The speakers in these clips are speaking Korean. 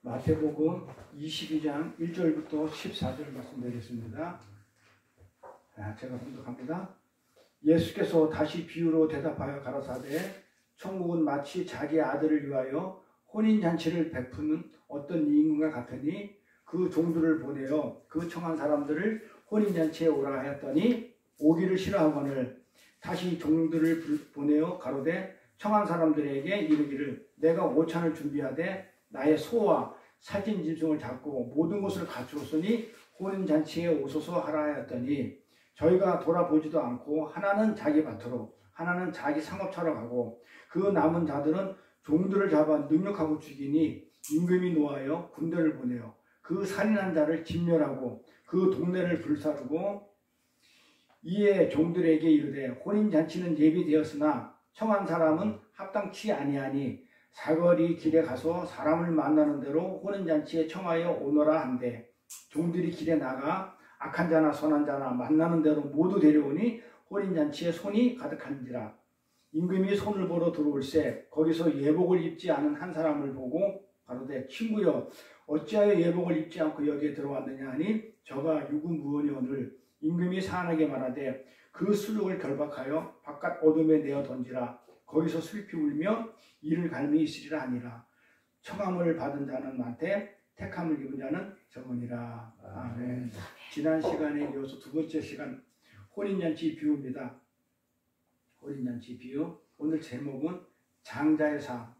마태복음 22장 1절부터 14절 말씀드리겠습니다. 제가 봉독합니다. 예수께서 다시 비유로 대답하여 가라사대 천국은 마치 자기 아들을 위하여 혼인잔치를 베푸는 어떤 임금과 같으니 그 종들을 보내어 그 청한 사람들을 혼인잔치에 오라 하였더니 오기를 싫어하거늘 다시 종들을 보내어 가로되 청한 사람들에게 이르기를 내가 오찬을 준비하되 나의 소와 살찐 짐승을 잡고 모든 것을 갖추었으니 혼인잔치에 오소서 하라 하였더니 저희가 돌아보지도 않고 하나는 자기 밭으로 하나는 자기 상업차로 가고 그 남은 자들은 종들을 잡아 능력하고 죽이니 임금이 노하여 군대를 보내어 그 살인한 자를 진멸하고 그 동네를 불사르고 이에 종들에게 이르되 혼인잔치는 예비되었으나 청한 사람은 합당치 아니하니 사거리 길에 가서 사람을 만나는 대로 혼인잔치에 청하여 오너라 한대 종들이 길에 나가 악한 자나 선한 자나 만나는 대로 모두 데려오니 혼인잔치에 손이 가득한지라. 임금이 손을 보러 들어올세 거기서 예복을 입지 않은 한 사람을 보고 가로되 친구여 어찌하여 예복을 입지 않고 여기에 들어왔느냐 하니 저가 유구무원이오늘 임금이 사안하게 말하되 그 수족을 결박하여 바깥 어둠에 내어 던지라. 거기서 슬피 울며 이를 갈미 있으리라 하니라. 청함을 받은 자는 많되 택함을 입은 자는 적으니라. 아멘. 지난 시간에 이어서 두 번째 시간 혼인잔치 비유입니다. 혼인잔치 비유. 오늘 제목은 장자의 삶.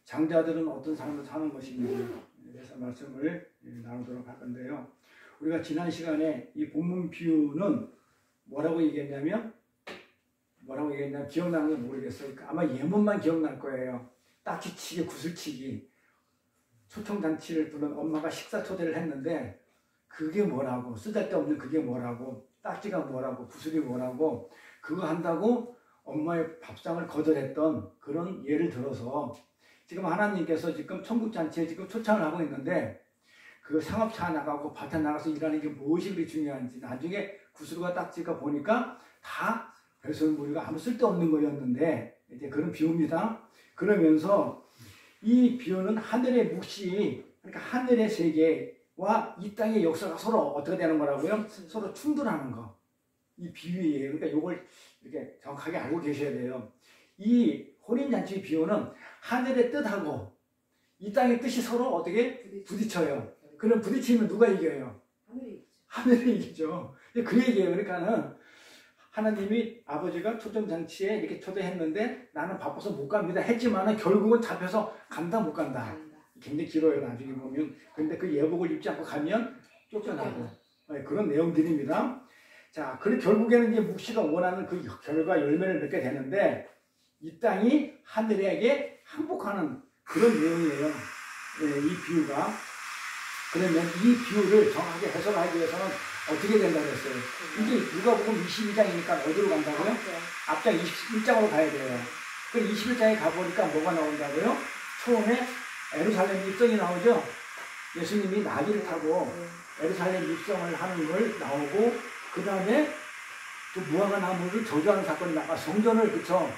장자들은 어떤 삶을 사는 것인지 그래서 말씀을 나누도록 할 건데요. 우리가 지난 시간에 이 본문 비유는 뭐라고 얘기했냐면 기억나는 건 모르겠어요. 아마 예문만 기억날 거예요. 딱지치기, 구슬치기. 초청잔치를 부른 엄마가 식사 초대를 했는데 그게 뭐라고, 쓰잘데없는 그게 뭐라고, 딱지가 뭐라고, 구슬이 뭐라고 그거 한다고 엄마의 밥상을 거절했던 그런 예를 들어서 지금 하나님께서 지금 천국잔치에 지금 초청을 하고 있는데 그 상업차 나가고 밭에 나가서 일하는 게 무엇이 그리 중요한지 나중에 구슬과 딱지가 보니까 다 배설물이가 아무 쓸데없는 거였는데 이제 그런 비유입니다. 그러면서 이 비유는 하늘의 묵시, 그러니까 하늘의 세계와 이 땅의 역사가 서로 어떻게 되는 거라고요? 서로 충돌하는 거. 이 비유예요. 그러니까 이걸 이렇게 정확하게 알고 계셔야 돼요. 이 혼인잔치 비유는 하늘의 뜻하고 이 땅의 뜻이 서로 어떻게 부딪혀요. 그럼 부딪히면 누가 이겨요? 하늘이 이기죠. 그 얘기예요. 그러니까는 하나님이 아버지가 초청잔치에 이렇게 초대했는데 나는 바빠서 못 갑니다 했지만은 결국은 잡혀서 간다 못 간다. 굉장히 길어요. 나중에 보면. 그런데 그 예복을 입지 않고 가면 쫓겨나고 그런 내용들입니다. 자, 그리고 결국에는 이제 묵시가 원하는 그 결과 열매를 맺게 되는데 이 땅이 하늘에게 항복하는 그런 내용이에요. 이 비유가. 그러면 이 비유를 정확하게 해석하기 위해서는 어떻게 된다고 했어요? 이게 누가복음 22장이니까 어디로 간다고요? 앞장 21장으로 가야 돼요. 그 21장에 가보니까 뭐가 나온다고요? 처음에 예루살렘 입성이 나오죠? 예수님이 나귀를 타고 예루살렘 입성을 하는 걸 나오고 그 다음에 또 무화과 나무를 저주하는 사건이 나와 성전을 그쵸?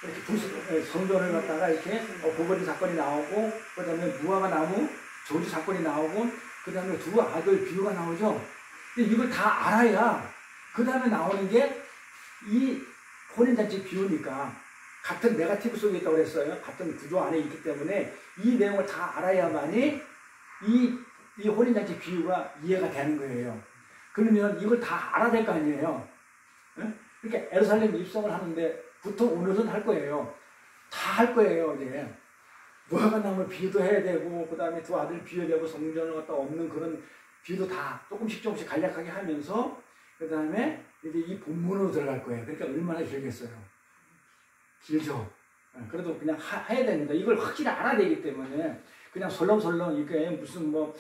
이렇게 성전을 갖다가 이렇게 고거리 사건이 나오고 그 다음에 무화과 나무 저주 사건이 나오고 그 다음에 두 아들 비유가 나오죠? 근데 이걸 다 알아야 그 다음에 나오는 게 이 혼인잔치 비유니까 같은 네거티브 속에 있다고 그랬어요. 같은 구조 안에 있기 때문에 이 내용을 다 알아야만이 이 혼인잔치 비유가 이해가 되는 거예요. 그러면 이걸 다 알아야 될 거 아니에요. 그러니까 예루살렘 입성을 하는데 보통 오늘은 할 거예요. 다 할 거예요. 이제 무화과 나무 비유도 해야 되고 그 다음에 두 아들 비유해야 되고 성전을 갖다 없는 그런 비유도 다 조금씩 간략하게 하면서 그 다음에 이제 이 본문으로 들어갈 거예요. 그러니까 얼마나 길겠어요. 길죠. 그래도 그냥 해야 됩니다. 이걸 확실히 알아야 되기 때문에 그냥 설렁설렁 이게 무슨 뭐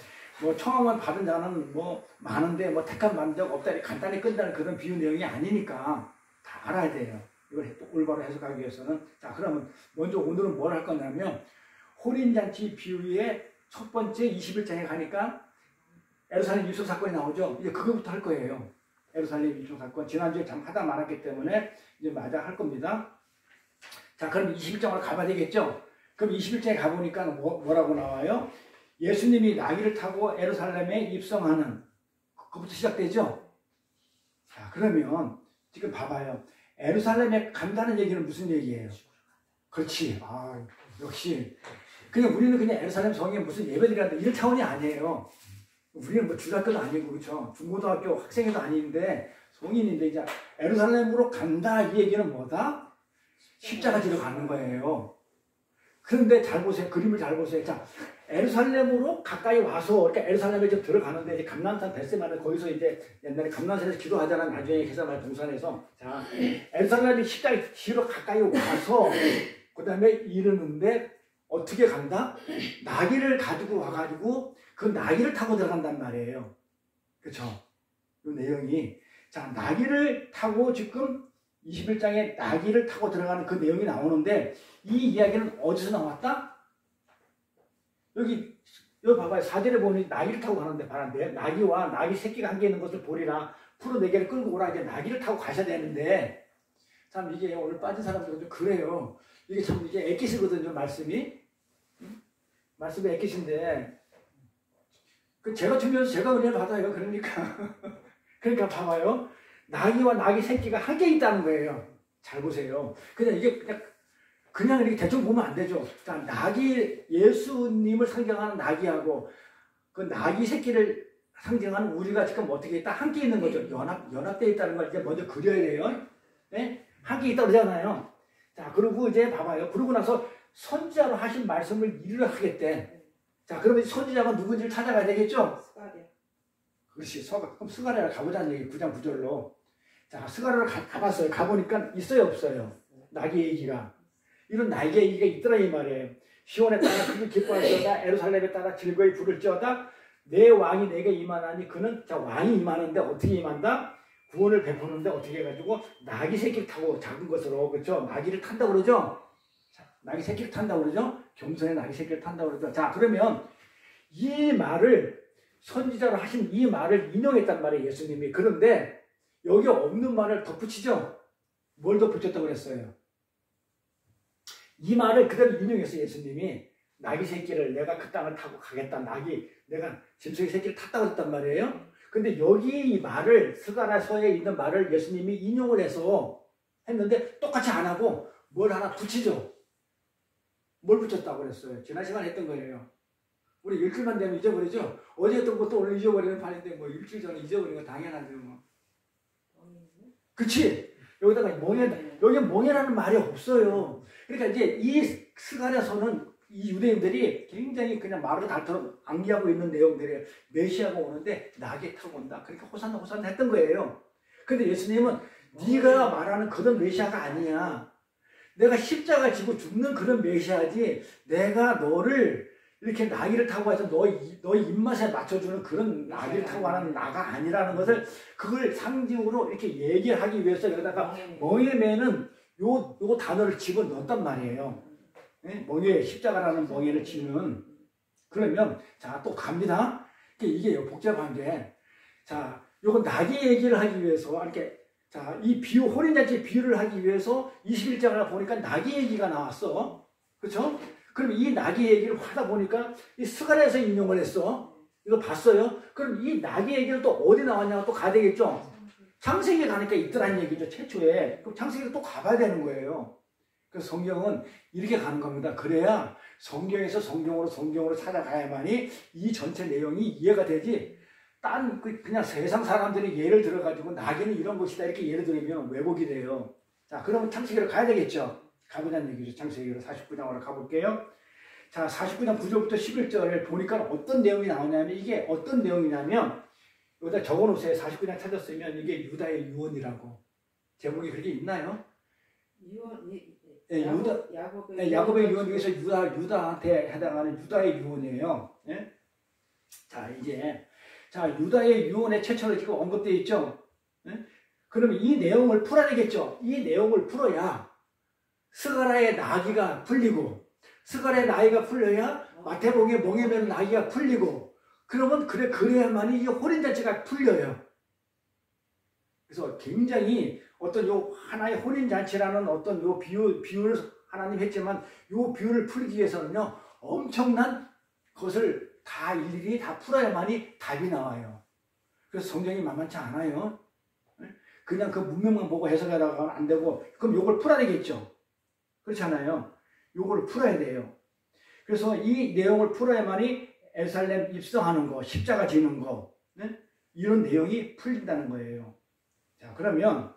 청함을 받은 자는 뭐 많은데 뭐 택함 받은 적 없다 간단히 끝나는 그런 비유 내용이 아니니까 다 알아야 돼요. 이걸 올바로 해석하기 위해서는. 자, 그러면 먼저 오늘은 뭘 할 거냐면 혼인잔치 비유의 첫 번째 21장에 가니까 예루살렘 입성 사건이 나오죠. 이제 그거부터 할 거예요. 예루살렘 입성 사건. 지난주에 참 하다 말았기 때문에 이제 마저 할 겁니다. 자, 그럼 21장으로 가봐야 되겠죠? 그럼 21장에 가보니까 뭐라고 나와요? 예수님이 나귀를 타고 예루살렘에 입성하는 그부터 시작되죠. 자, 그러면 지금 봐봐요. 예루살렘에 간다는 얘기는 무슨 얘기예요? 그렇지. 아, 역시. 그냥 우리는 그냥 예루살렘 성에 무슨 예배드린다 이런 차원이 아니에요. 우리는 뭐 중학교도 아니고 그렇죠. 중고등학교 학생회도 아닌데 성인인데 이제 예루살렘으로 간다 이 얘기는 뭐다? 십자가 지러 가는 거예요. 그런데 잘 보세요. 그림을 잘 보세요. 자, 예루살렘으로 가까이 와서 그러니까 예루살렘에 좀 들어가는데 이제 감람산 뱃세마는 거기서 이제 옛날에 감람산에서 기도하잖아. 나중에 해사말 동산에서. 자, 예루살렘이 십자가 지러 가까이 와서 그 다음에 이르는데 어떻게 간다? 나귀를 가지고 와가지고 그 나귀를 타고 들어간단 말이에요. 그렇죠? 이 내용이. 자, 나귀를 타고 지금 21장에 나귀를 타고 들어가는 그 내용이 나오는데 이 이야기는 어디서 나왔다? 여기 봐봐요. 4절에 보니 나귀를 타고 가는데 나귀와 나귀 새끼가 함께 있는 것을 보리라. 푸른 네 개를 끌고 오라. 이제 나귀를 타고 가셔야 되는데 참 이게 오늘 빠진 사람들은 좀 그래요. 이게 참 이게 애기시거든요. 말씀이 애기신데 그 제가 주면서 제가 은혜를 받아요. 그러니까 봐봐요. 나귀와 나귀 새끼가 함께 있다는 거예요. 잘 보세요. 그냥 이게 그냥 이렇게 대충 보면 안 되죠. 자, 예수님을 상징하는 나귀하고 그 나귀 새끼를 상징하는 우리가 지금 어떻게 딱 함께 있는 거죠. 연합되어 있다는 걸 이제 먼저 그려야 돼요. 네? 함께 있다고 그러잖아요. 자, 그리고 이제 봐봐요. 그러고 나서 선지자로 하신 말씀을 이루려 하겠대. 자, 그러면 선지자가 누군지를 찾아가야 되겠죠? 그렇지. 그럼 스가랴를 가보자는 얘기, 9장 9절로. 자, 스가랴를 가봤어요. 가보니까 있어요, 없어요? 나귀 얘기가. 이런 나귀 얘기가 있더라, 이 말이에요. 시온에 따라 크게 기뻐할지어다, 예루살렘에 따라 즐거이 부를지어다, 내 왕이 내게 임하나니 그는, 자, 왕이 임하는데 어떻게 임한다? 구원을 베푸는데 어떻게 해가지고, 나귀 새끼를 타고 작은 것으로, 그렇죠? 나귀를 탄다고 그러죠? 나귀 새끼를 탄다고 그러죠? 겸손의 나귀 새끼를 탄다고 그러죠? 자, 그러면 이 말을 선지자로 하신 이 말을 인용했단 말이에요, 예수님이. 그런데 여기 없는 말을 덧붙이죠? 뭘 덧붙였다고 그랬어요? 이 말을 그대로 인용했어요, 예수님이. 나귀 새끼를 내가 그 땅을 타고 가겠다. 내가 짐승의 새끼를 탔다고 했단 말이에요. 근데 여기 이 말을, 스가랴서에 있는 말을 예수님이 인용을 해서 했는데 똑같이 안 하고 뭘 하나 붙이죠? 뭘 붙였다고 그랬어요? 지난 시간에 했던 거예요. 우리 일주일만 되면 잊어버리죠? 어제 했던 것도 오늘 잊어버리는 판인데 뭐 일주일 전에 잊어버리는 거 당연하죠. 뭐. 그치? 여기다가 여기 멍해라는 말이 없어요. 그러니까 이제 이 스가랴서는 이 유대인들이 굉장히 그냥 말을 닳도록 암기하고 있는 내용들이에요. 메시아가 오는데 나귀 타고 온다. 그러니까 호산나 호산나 했던 거예요. 근데 예수님은 네가 말하는 그런 메시아가 아니야. 내가 십자가 지고 죽는 그런 메시아지 내가 너를 이렇게 나귀를 타고 와서 너의 입맛에 맞춰주는 그런 나귀를 타고 하는 나가 아니라는 것을 그걸 상징으로 이렇게 얘기하기 위해서 여기다가 멍에매는 요 단어를 집어넣었단 말이에요. 네? 멍에, 십자가라는 멍에를 치는. 그러면 자, 또 갑니다. 이게 복잡한 게 자, 요거 나귀 얘기를 하기 위해서 이렇게 자, 이 혼인잔치 비유를 하기 위해서 21장을 보니까 나귀 얘기가 나왔어. 그렇죠? 그럼 이 나귀 얘기를 하다 보니까 이 스가랴에서 인용을 했어. 이거 봤어요? 그럼 이 나귀 얘기를 또 어디 나왔냐고 또 가야 되겠죠? 창세기에 가니까 있더라는 얘기죠, 최초에. 그럼 창세기를 또 가봐야 되는 거예요. 그래서 성경은 이렇게 가는 겁니다. 그래야 성경에서 성경으로 찾아가야만이 이 전체 내용이 이해가 되지. 그냥 세상 사람들이 예를 들어가지고 나귀는 이런 것이다 이렇게 예를 들으면 왜곡이 돼요. 자, 그러면 창세기로 가야 되겠죠? 가보자는 얘기죠. 창세기로 49장으로 가볼게요. 자, 49장 9절부터 11절을 보니까 어떤 내용이 나오냐면 이게 어떤 내용이냐면 여기다 적어놓으세요. 49장 찾았으면 이게 유다의 유언이라고. 제목이 그렇게 있나요? 야곱의 유언 중에서 유다한테 해당하는 유다의 유언이에요. 예? 자, 이제 유다의 유언의 최초로 지금 언급되어 있죠. 예? 그러면 이 내용을 풀어내겠죠. 이 내용을 풀어야 스가랴의 나귀가 풀리고 스가랴의 나귀가 풀려야 마태복음의 멍에매는 나귀가 풀리고 그러면 그래야만이 이 혼인잔치가 풀려요. 그래서 굉장히 어떤 요 하나의 혼인잔치라는 어떤 요 비유를 하나님 했지만 요 비유를 풀기 위해서는요 엄청난 것을 다 일일이 다 풀어야만이 답이 나와요. 그래서 성경이 만만치 않아요. 그냥 그 문맥만 보고 해석하다가는 안 되고, 그럼 요걸 풀어야 되겠죠. 그렇잖아요. 요걸 풀어야 돼요. 그래서 이 내용을 풀어야만이 예루살렘 입성하는 거, 십자가 지는 거, 네? 이런 내용이 풀린다는 거예요. 자, 그러면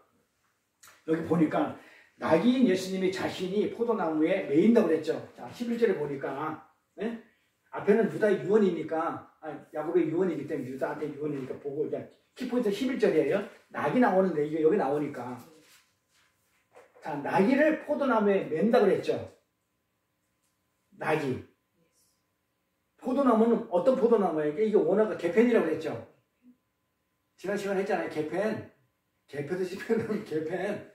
여기 보니까 낙인 예수님이 자신이 포도나무에 매인다고 그랬죠. 자, 11절에 보니까, 네? 앞에는 유다의 유언이니까, 야곱의 유언이기 때문에 유다한테 유언이니까 보고, 이제 키포인트 11절이에요. 낙이 나오는데, 이게 여기 나오니까. 자, 낙이를 포도나무에 맨다 그랬죠. 낙이. 포도나무는 어떤 포도나무예요? 이게 원어가 개펜이라고 그랬죠. 지난 시간에 했잖아요. 개펜. 개펜도 씹혀놓은 개펜.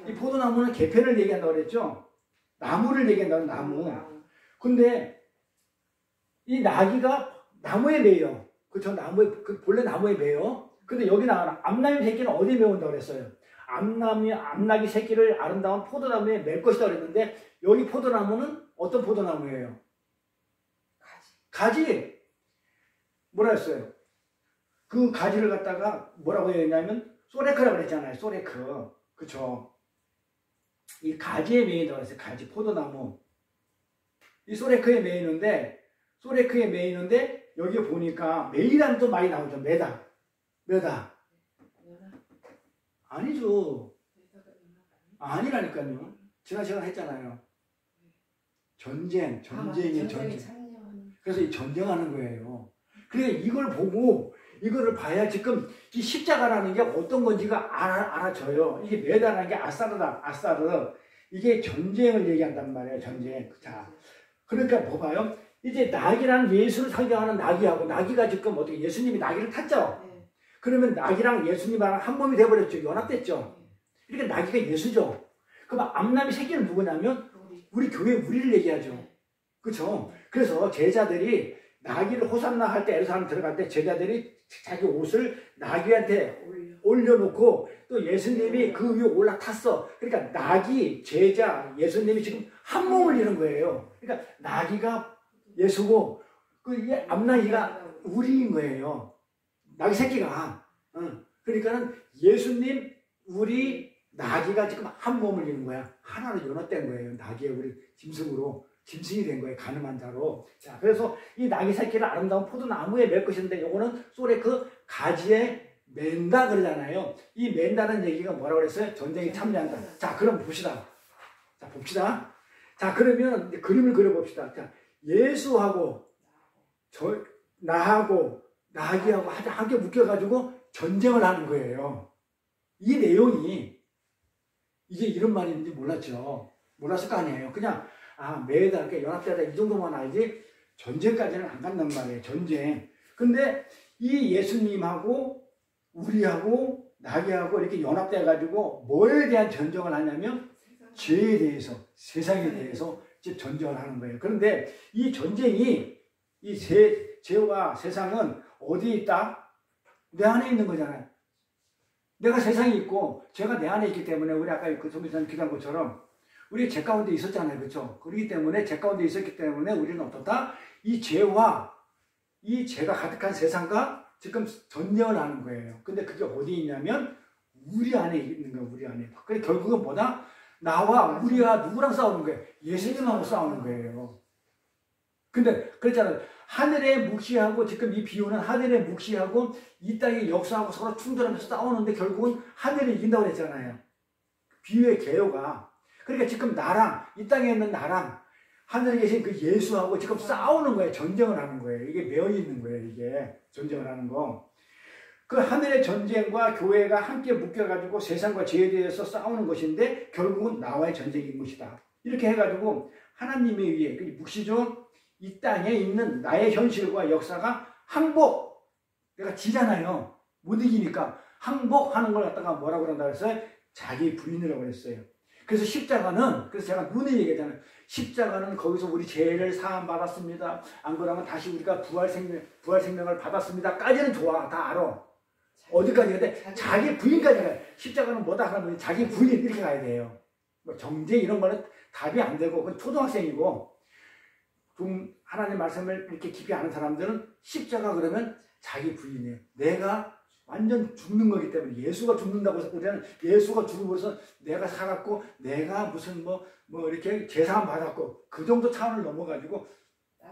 이 포도나무는 개펜을 얘기한다고 그랬죠. 나무를 얘기한다고, 나무. 근데 이 나귀가 나무에 매요. 그쵸? 나무에, 본래 나무에 매요. 근데 여기 나와라. 암나귀 새끼는 어디에 매운다고 그랬어요? 암나귀 새끼를 아름다운 포도나무에 맬 것이다 그랬는데, 여기 포도나무는 어떤 포도나무예요? 가지. 뭐라 했어요? 그 가지를 갖다가 뭐라고 했냐면 소레크라고 그랬잖아요. 소레크. 그쵸? 이 가지에 매인다고 그랬어요. 가지, 포도나무. 이 소레크에 매이는데 여기 보니까 매이란 또 많이 나오죠. 매다. 아니죠. 아니라니까요. 지난 시간에 했잖아요. 전쟁이. 그래서 이 전쟁하는 거예요. 그래, 이걸 보고, 이거를 봐야 지금 이 십자가라는 게 어떤 건지가 알아져요. 이게 매다라는 게 아사르. 이게 전쟁을 얘기한단 말이에요, 전쟁. 자, 그러니까 뭐 봐요? 이제 낙이랑 예수를 상징하는 낙이하고, 낙이가 지금 어떻게 예수님이 낙이를 탔죠? 그러면 낙이랑 예수님이랑 한 몸이 돼버렸죠. 연합됐죠. 그러니까 낙이가 예수죠. 그럼 암나귀 새끼는 누구냐면 우리 교회 우리를 얘기하죠. 그렇죠? 그래서 제자들이 나귀를 호산나 할 때 예루살렘 들어갈 때 제자들이 자기 옷을 나귀한테 올려놓고 또 예수님이 그 위에 올라탔어. 그러니까 나귀, 제자, 예수님이 지금 한 몸을 이루는 거예요. 그러니까 나귀가 예수고 그 암나귀가 우리인 거예요. 나귀 새끼가. 그러니까는 예수님, 우리, 나귀가 지금 한 몸을 이루는 거야. 하나로 연합된 거예요. 나귀의 우리 짐승이 된 거예요. 가늠한 자로. 자, 그래서 이 나귀 새끼를 아름다운 포도나무에 맬 것인데, 요거는 소레크 가지에 맨다 그러잖아요. 이 맨다는 얘기가 뭐라고 그랬어요? 전쟁에 참여한다. 자, 그럼 봅시다. 자, 그러면 그림을 그려봅시다. 자, 예수하고 나하고 나귀하고 함께 묶여가지고 전쟁을 하는 거예요. 이 내용이 이게 이런 말이 있는지 몰랐을 거 아니에요. 그냥 매다, 이렇게 연합되다 이 정도만 알지 전쟁까지는 안 간단 말이에요. 전쟁. 근데 이 예수님하고 우리하고 나귀하고 이렇게 연합돼가지고 뭐에 대한 전쟁을 하냐면 죄에 대해서, 세상에 대해서 이제 전쟁을 하는 거예요. 그런데 이 전쟁이 이 죄와 세상은 어디에 있다? 내 안에 있는 거잖아요. 내가 세상에 있고 죄가 내 안에 있기 때문에 우리 아까 그 성교사님 기도한 것처럼 우리 죄 가운데 있었잖아요. 그렇죠? 그렇기 때문에 죄 가운데 있었기 때문에 우리는 어떻다? 이 죄와 이 죄가 가득한 세상과 지금 전쟁을 하는 거예요. 근데 그게 어디 있냐면 우리 안에 있는 거예요. 우리 안에. 그래 결국은 뭐다? 나와 우리와 누구랑 싸우는 거예요? 예수님하고 싸우는 거예요. 근데 그랬잖아요. 하늘의 묵시하고 지금 이 비유는 하늘의 묵시하고 이 땅의 역사하고 서로 충돌하면서 싸우는데 결국은 하늘이 이긴다고 그랬잖아요. 비유의 개요가. 그러니까 지금 나랑 이 땅에 있는 나랑 하늘에 계신 그 예수하고 지금 싸우는 거예요. 전쟁을 하는 거예요. 이게 매여 있는 거예요. 이게 전쟁을 하는 거. 그 하늘의 전쟁과 교회가 함께 묶여가지고 세상과 죄에 대해서 싸우는 것인데 결국은 나와의 전쟁인 것이다. 이렇게 해가지고 하나님에 의해 그 묵시죠. 이 땅에 있는 나의 현실과 역사가 항복. 내가 지잖아요. 못 이기니까 항복하는 걸 갖다가 뭐라고 그런다 그랬어요? 자기 부인이라고 그랬어요. 그래서 십자가는, 그래서 제가 눈에 얘기했잖아요. 십자가는 거기서 우리 죄를 사함 받았습니다. 안 그러면 다시 우리가 부활 생명을 받았습니다. 까지는 좋아. 다 알아. 어디까지 가야 돼? 자기 부인까지 가요. 십자가는 뭐다 하면 자기 부인 이렇게 가야 돼요. 뭐 경제 이런 거는 답이 안 되고, 그건 초등학생이고, 좀 하나님 말씀을 이렇게 깊이 아는 사람들은 십자가 그러면 자기 부인이에요. 내가 완전 죽는 거기 때문에 예수가 죽는다고 해서 우리는 예수가 죽음으로써 내가 살았고 내가 무슨 뭐 이렇게 제사함 받았고 그 정도 차원을 넘어가지고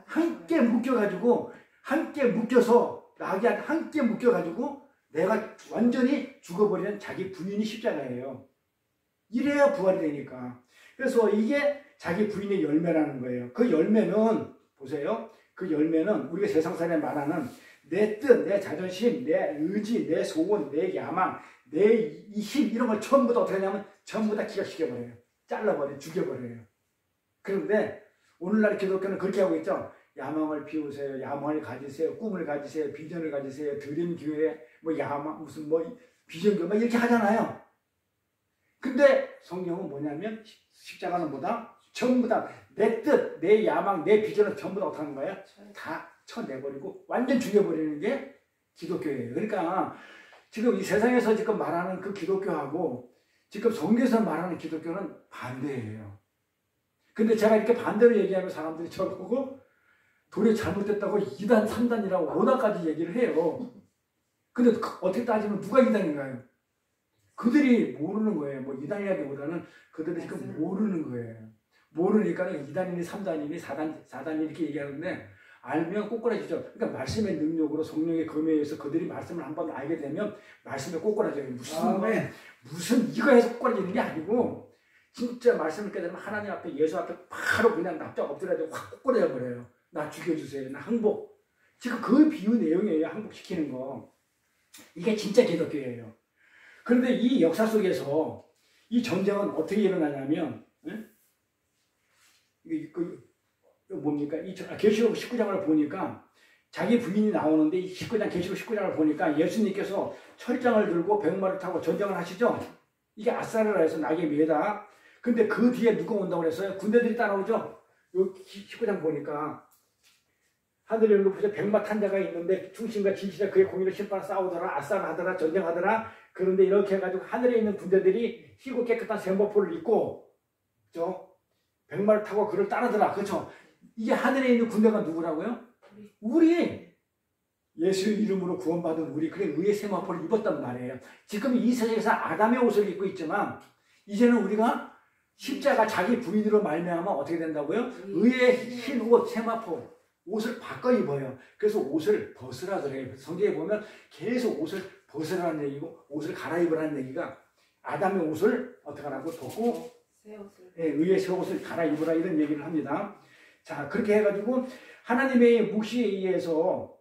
함께 묶여가지고 함께 묶여서 나귀 함께 묶여가지고 내가 완전히 죽어버리는 자기 부인이 십자가예요. 이래야 부활이 되니까. 그래서 이게 자기 부인의 열매라는 거예요. 그 열매는 보세요. 그 열매는 우리가 세상살에 말하는 내 뜻, 내 자존심, 내 의지, 내 소원, 내 야망, 내 힘 이런 걸 전부 다 어떻게 하냐면 전부 다 기각시켜버려요. 잘라버려요. 죽여버려요. 그런데 오늘날 기독교는 그렇게 하고 있죠. 야망을 피우세요. 야망을 가지세요. 꿈을 가지세요. 비전을 가지세요. 드림 교회 뭐 야망 무슨 뭐 비전 교회 이렇게 하잖아요. 근데 성경은 뭐냐면 십자가는 뭐다? 전부 다 내 뜻, 내 야망, 내 비전을 전부 다 어떻게 하는 거예요? 다 쳐내버리고 완전 죽여버리는 게 기독교예요. 그러니까 지금 이 세상에서 지금 말하는 그 기독교하고 지금 성경에서 말하는 기독교는 반대예요. 근데 제가 이렇게 반대로 얘기하면 사람들이 저보고 도리어 잘못됐다고 2단, 3단이라고 5단까지 얘기를 해요. 근데 어떻게 따지면 누가 2단인가요? 그들이 모르는 거예요. 뭐 2단이라기보다는 그들이 지금 모르는 거예요. 모르니까 2단이니 3단이니 4단이 이렇게 얘기하는데 알면 꼬꾸라지죠. 그러니까 말씀의 능력으로 성령의 검에 의해서 그들이 말씀을 한번 알게 되면 말씀에 꼬꾸라져요. 무슨 이거 해서 꼬꾸라지는 게 아니고 진짜 말씀을 깨달으면 하나님 앞에 예수 앞에 바로 그냥 납작 엎드려가지고 확 꼬꾸라져 버려요. 나 죽여주세요. 나 항복. 지금 그 비유 내용이에요. 항복시키는 거. 이게 진짜 기독교예요. 그런데 이 역사 속에서 이 전쟁은 어떻게 일어나냐면 이거 뭡니까? 계시록 19장을 보니까 자기 부인이 나오는데 이 19장 계시록 19장을 보니까 예수님께서 철장을 들고 백마를 타고 전쟁을 하시죠. 이게 아사르라 해서 낙에 매다. 근데 그 뒤에 누가 온다고 그랬어요? 군대들이 따라오죠. 요 19장 보니까 하늘에 높으셔 백마 탄 자가 있는데 충신과 진실과 그의 공의를 심판 싸우더라. 아싸하더라. 전쟁하더라. 그런데 이렇게 해가지고 하늘에 있는 군대들이 희고 깨끗한 세마포를 입고 그죠? 백마를 타고 그를 따르더라. 그렇죠? 이게 하늘에 있는 군대가 누구라고요? 우리 예수의 이름으로 구원받은 우리. 그래 의의 세마포를 입었단 말이에요. 지금 이 세상에서 아담의 옷을 입고 있지만 이제는 우리가 십자가 자기 부인으로 말미암아 어떻게 된다고요? 의의 흰 옷 세마포 옷을 바꿔 입어요. 그래서 옷을 벗으라 그래요. 성경에 보면 계속 옷을 벗으라는 얘기고 옷을 갈아입으라는 얘기가 아담의 옷을 어떻게 하라고 벗고 새 옷을. 예, 의의 새 옷을 갈아입으라 이런 얘기를 합니다. 자 그렇게 해가지고 하나님의 묵시에 의해서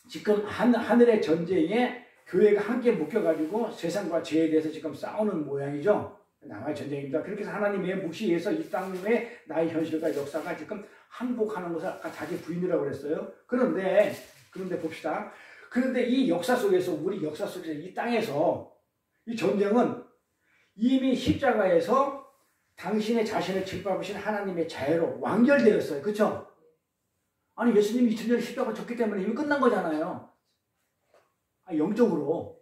지금 하늘의 전쟁에 교회가 함께 묶여가지고 세상과 죄에 대해서 지금 싸우는 모양이죠. 남의 전쟁입니다. 그렇게 해서 하나님의 묵시에 의해서 이 땅의 나의 현실과 역사가 지금 항복하는 것을 아까 자기 부인이라고 그랬어요. 그런데 봅시다. 그런데 이 역사 속에서 우리 역사 속에서 이 땅에서 이 전쟁은 이미 십자가에서 당신의 자신을 짓밟으신 하나님의 자애로 완결되었어요. 그렇죠? 아니 예수님이 2000년에 십자가 졌기 때문에 이미 끝난 거잖아요. 영적으로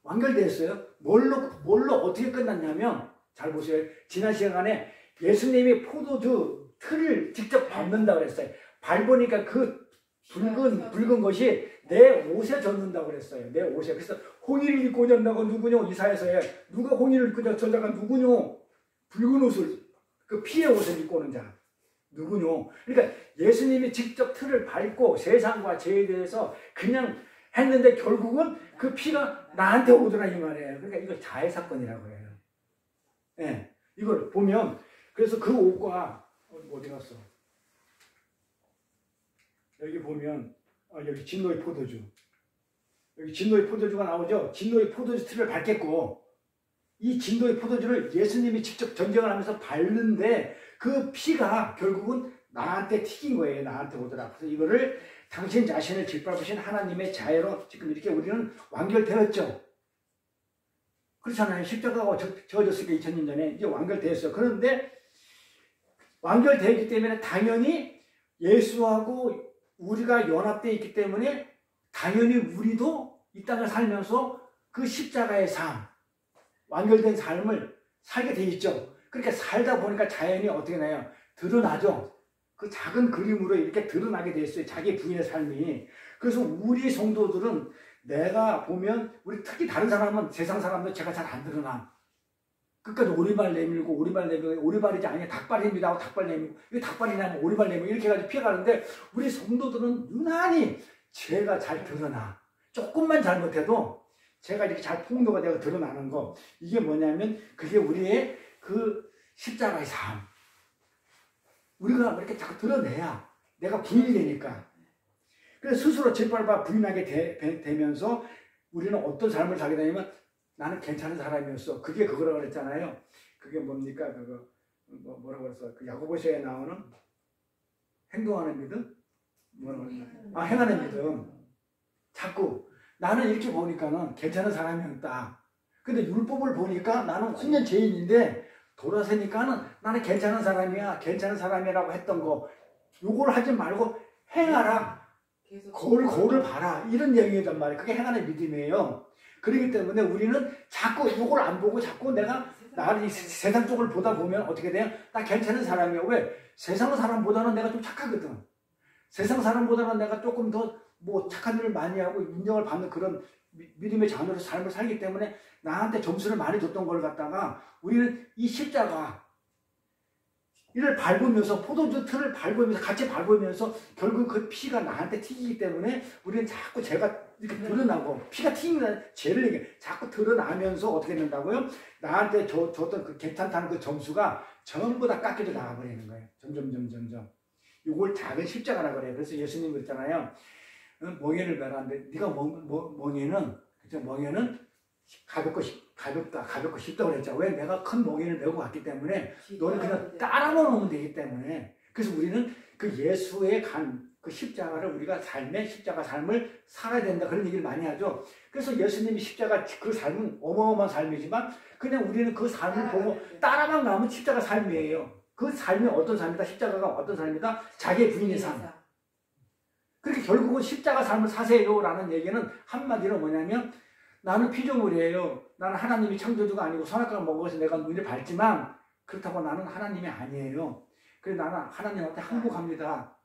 완결되었어요. 뭘로 어떻게 끝났냐면 잘 보세요. 지난 시간에 예수님이 포도주 틀을 직접 밟는다고 그랬어요. 밟으니까 그 붉은 것이 내 옷에 젖는다고 그랬어요. 내 옷에. 그래서 홍의를 입고 졌다고 누구뇨? 이사야서에 누가 홍의를 입고 졌다가 누구뇨? 붉은 옷을 그 피의 옷을 입고 오는 자 누구뇨? 그러니까 예수님이 직접 틀을 밟고 세상과 죄에 대해서 그냥 했는데 결국은 그 피가 나한테 오더라 이 말이에요. 그러니까 이걸 자해 사건이라고 해요. 예, 이걸 보면 그래서 그 옷과 어디 갔어? 여기 보면 여기 진노의 포도주. 여기 진노의 포도주가 나오죠. 진노의 포도주 틀을 밟겠고 이 진노의 포도주를 예수님이 직접 전쟁을 하면서 밟는데 그 피가 결국은 나한테 튀긴 거예요. 나한테 오더라. 그래서 이거를 당신 자신을 짓밟으신 하나님의 자애로 지금 이렇게 우리는 완결되었죠. 그렇잖아요. 십자가가 저어졌으니까 2000년 전에 이제 완결되었어요. 그런데 완결되기 때문에 당연히 예수하고 우리가 연합되어 있기 때문에 당연히 우리도 이 땅을 살면서 그 십자가의 삶, 완결된 삶을 살게 돼 있죠. 그렇게 살다 보니까 자연이 어떻게 나요? 드러나죠. 그 작은 그림으로 이렇게 드러나게 돼 있어요. 자기 부인의 삶이. 그래서 우리 성도들은 내가 보면 우리 특히 다른 사람은 세상 사람들 제가 잘 안 드러나. 끝까지 오리발 내밀고 오리발이지 아니야 닭발입니다 하고 닭발 내밀고 이게 닭발이냐면 오리발 내밀고 이렇게 해가지고 피해가는데 우리 성도들은 유난히 제가 잘 드러나. 조금만 잘못해도 제가 이렇게 잘 폭로가 되고 드러나는 거 이게 뭐냐면 그게 우리의 그 십자가의 삶. 우리가 그렇게 자꾸 드러내야 내가 부인이 되니까. 그래서 스스로 짓밟아 부인하게 되면서 우리는 어떤 삶을 살게 되냐면 나는 괜찮은 사람이었어. 그게 그거라고 그랬잖아요. 그게 뭡니까? 그거 뭐라고 그랬어? 그 야고보서에 나오는 행동하는 믿음? 뭐라고 그랬나? 아, 행하는 믿음. 자꾸 나는 이렇게 보니까는 괜찮은 사람이었다. 근데 율법을 보니까 나는 완전 죄인인데 돌아서니까는 나는 괜찮은 사람이야. 괜찮은 사람이라고 했던 거 요걸 하지 말고 행하라. 거울을 봐라. 이런 얘기단 말이에요. 그게 행하는 믿음이에요. 그렇기 때문에 우리는 자꾸 이걸 안 보고 자꾸 내가 나를 이 세상 쪽을 보다 보면 어떻게 돼요? 나 괜찮은 사람이야. 왜? 세상 사람보다는 내가 좀 착하거든. 세상 사람보다는 내가 조금 더 뭐 착한 일을 많이 하고 인정을 받는 그런 믿음의 자녀로 삶을 살기 때문에 나한테 점수를 많이 줬던 걸 갖다가 우리는 이 십자가 이를 밟으면서 포도주 틀을 밟으면서 같이 밟으면서 결국 그 피가 나한테 튀기기 때문에 우리는 자꾸 죄가 이렇게 드러나고 피가 튀기면 죄를 얘기해. 자꾸 드러나면서 어떻게 된다고요? 나한테 줬던 그 괜찮다는 그 점수가 전부 다 깎여져 나가버리는 거예요. 점점. 이걸 작은 십자가라고 그래요. 그래서 예수님 그랬잖아요. 멍에를 매라는데 네가 멍에는 가볍고 쉽다고 그랬죠. 왜? 내가 큰 멍에를 메고 갔기 때문에 너는 그냥 따라만 오면 되기 때문에. 그래서 우리는 그 예수의 그 십자가를 우리가 십자가 삶을 살아야 된다. 그런 얘기를 많이 하죠. 그래서 예수님이 십자가 그 삶은 어마어마한 삶이지만 그냥 우리는 그 삶을 보고 따라만 가면 십자가 삶이에요. 그 삶이 어떤 삶이다? 십자가가 어떤 삶이다? 자기의 부인의 삶. 그렇게 결국은 십자가 삶을 사세요라는 얘기는 한마디로 뭐냐면 나는 피조물이에요. 나는 하나님이 창조주가 아니고 선악과를 먹어서 내가 눈이 밝지만 그렇다고 나는 하나님이 아니에요. 그래서 나는 하나님한테 항복합니다.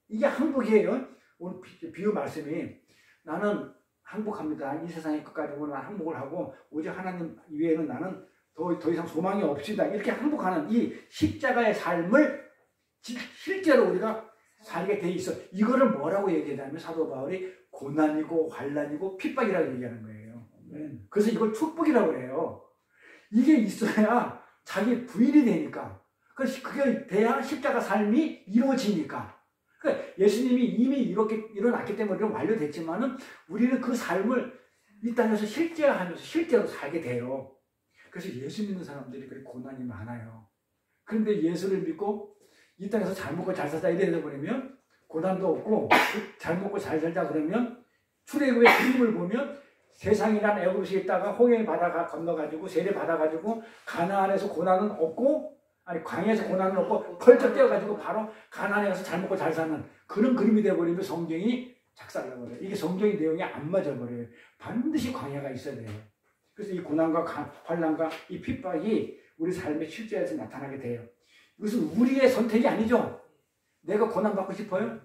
이게 항복이에요. 오늘 비유 말씀이 나는 항복합니다. 이 세상의 끝까지 나는 항복을 하고 오직 하나님 이외에는 나는 더 이상 소망이 없습니다. 이렇게 항복하는 이 십자가의 삶을 실제로 우리가 살게 돼 있어. 이거를 뭐라고 얘기하냐면 사도 바울이 고난이고 환난이고 핍박이라고 얘기하는 거예요. 그래서 이걸 축복이라고 그래요. 이게 있어야 자기 부인이 되니까. 그게 돼야 십자가 삶이 이루어지니까. 그러니까 예수님이 이미 이렇게 일어났기 때문에 완료됐지만은 우리는 그 삶을 이 땅에서 실제하면서 실제로 살게 돼요. 그래서 예수 믿는 사람들이 그렇게 고난이 많아요. 그런데 예수를 믿고 이 땅에서 잘 먹고 잘 살자 이래 버리면 고난도 없고 잘 먹고 잘 살자 그러면 출애굽의 그림을 보면 세상이란 애굽에 있다가 홍해 바다가 건너가지고 세례 받아가지고 가나안에서 고난은 없고 아니 광야에서 고난은 없고 펄쩍 뛰어가지고 바로 가나안에 가서 잘 먹고 잘 사는 그런 그림이 돼버리면 성경이 작살나버려요. 이게 성경의 내용이 안 맞아버려요. 반드시 광야가 있어야 돼요. 그래서 이 고난과 환난과 이 핍박이 우리 삶의 실제에서 나타나게 돼요. 이것은 우리의 선택이 아니죠. 내가 고난받고 싶어요?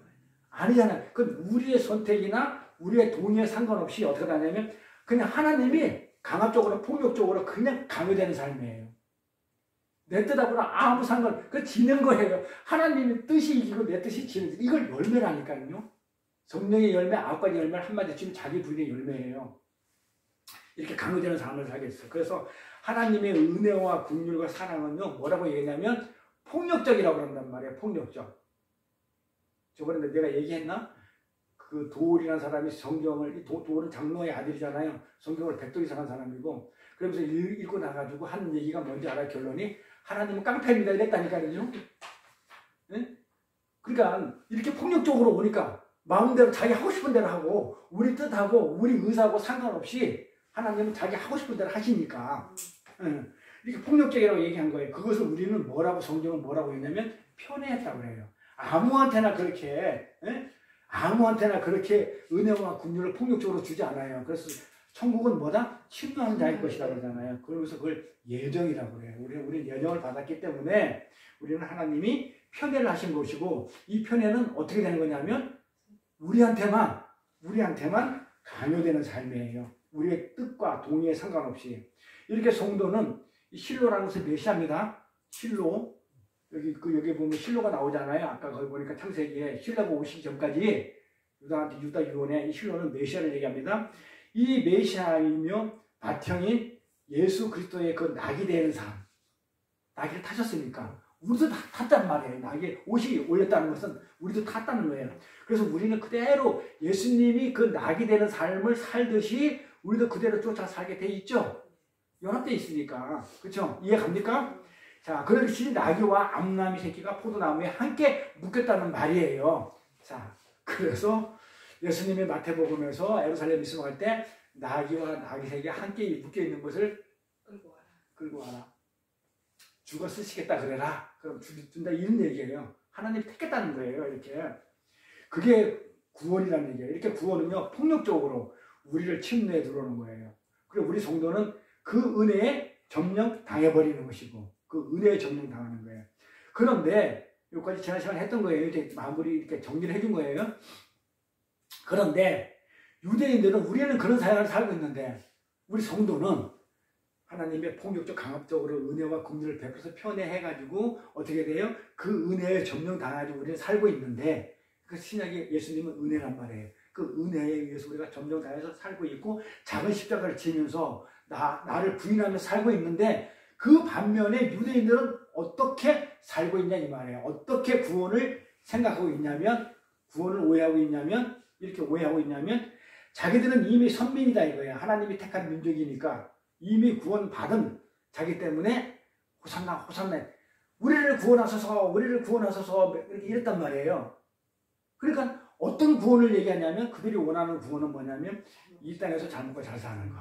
아니잖아요. 그건 우리의 선택이나 우리의 동의에 상관없이 어떻게 하냐면 그냥 하나님이 강압적으로 폭력적으로 그냥 강요되는 삶이에요. 내 뜻하고는 아무 상관, 그 지는 거예요. 하나님의 뜻이 이기고 내 뜻이 지는, 이걸 열매라니까요. 성령의 열매, 9가지 열매를 한마디 치면 자기 부인의 열매예요. 이렇게 강요되는 삶을 살겠어요. 그래서 하나님의 은혜와 긍휼과 사랑은요, 뭐라고 얘기하냐면 폭력적이라고 그런단 말이에요. 폭력적. 저번에 내가 얘기했나? 그 도울이라는 사람이 성경을, 도울은 장로의 아들이잖아요. 성경을 백도 이상한 사람이고, 그러면서 읽고 나가지고 하는 얘기가 뭔지 알아요? 결론이 하나님은 깡패입니다 이랬다니까요. 네? 그러니까 이렇게 폭력적으로 오니까 마음대로 자기 하고 싶은 대로 하고 우리 뜻하고 우리 의사하고 상관없이 하나님은 자기 하고 싶은 대로 하시니까 이렇게 폭력적이라고 얘기한 거예요. 그것을 우리는 뭐라고 성경은 뭐라고 했냐면 편애했다고 그래요. 아무한테나 그렇게 아무한테나 그렇게 은혜와 긍휼을 폭력적으로 주지 않아요. 그래서 천국은 뭐다? 침노하는 자의 것이라고 그러잖아요. 그러면서 그걸 예정이라고 그래요. 우리는 예정을 받았기 때문에 우리는 하나님이 편애를 하신 것이고 이 편애는 어떻게 되는 거냐면 우리한테만 강요되는 삶이에요. 우리의 뜻과 동의에 상관없이. 이렇게 성도는 실로라는 것은 메시아입니다. 실로. 여기 보면 실로가 나오잖아요. 아까 거기 보니까 창세기에 실로가 오시기 전까지 유다 유언에 이 실로는 메시아를 얘기합니다. 이 메시아이며 바탕인 예수 그리스도의 그 낙이 되는 삶. 낙이를 타셨으니까 우리도 다 탔단 말이에요. 낙에 옷이 올렸다는 것은 우리도 탔다는 거예요. 그래서 우리는 그대로 예수님이 그 낙이 되는 삶을 살듯이 우리도 그대로 쫓아 살게 돼 있죠. 연합되어 있으니까. 그렇죠? 이해 갑니까? 자, 그렇듯이 나귀와 암나미 새끼가 포도나무에 함께 묶였다는 말이에요. 자, 그래서 예수님이 마태복음에서 예루살렘 입성할 때 나귀와 나귀 새끼가 함께 묶여있는 것을 끌고 와라. 죽어 쓰시겠다 그래라. 그럼 준다 이런 얘기예요. 하나님이 택했다는 거예요. 이렇게. 그게 구원이라는 얘기예요. 이렇게 구원은요 폭력적으로 우리를 침노에 들어오는 거예요. 그리고 우리 성도는 그 은혜에 점령 당해버리는 것이고 그 은혜에 점령 당하는 거예요. 그런데 여기까지 지난 시간에 했던 거예요. 이렇게 마무리 이렇게 정리를 해준 거예요. 그런데 유대인들은 우리는 그런 삶을 살고 있는데 우리 성도는 하나님의 폭력적 강압적으로 은혜와 긍휼을 베풀어서 편애해가지고 어떻게 돼요? 그 은혜에 점령당해가지고 우리는 살고 있는데 그 신약의 예수님은 은혜란 말이에요. 그 은혜에 의해서 우리가 점령당해서 살고 있고 작은 십자가를 지면서 나를 부인하며 살고 있는데 그 반면에 유대인들은 어떻게 살고 있냐 이 말이에요. 어떻게 구원을 생각하고 있냐면 구원을 오해하고 있냐면 이렇게 오해하고 있냐면 자기들은 이미 선민이다 이거예요. 하나님이 택한 민족이니까 이미 구원받은 자기 때문에 호산나 호산나 우리를 구원하소서 이렇게 이랬단 말이에요. 그러니까 어떤 구원을 얘기하냐면 그들이 원하는 구원은 뭐냐면 이 땅에서 잘 먹고 잘 사는 거.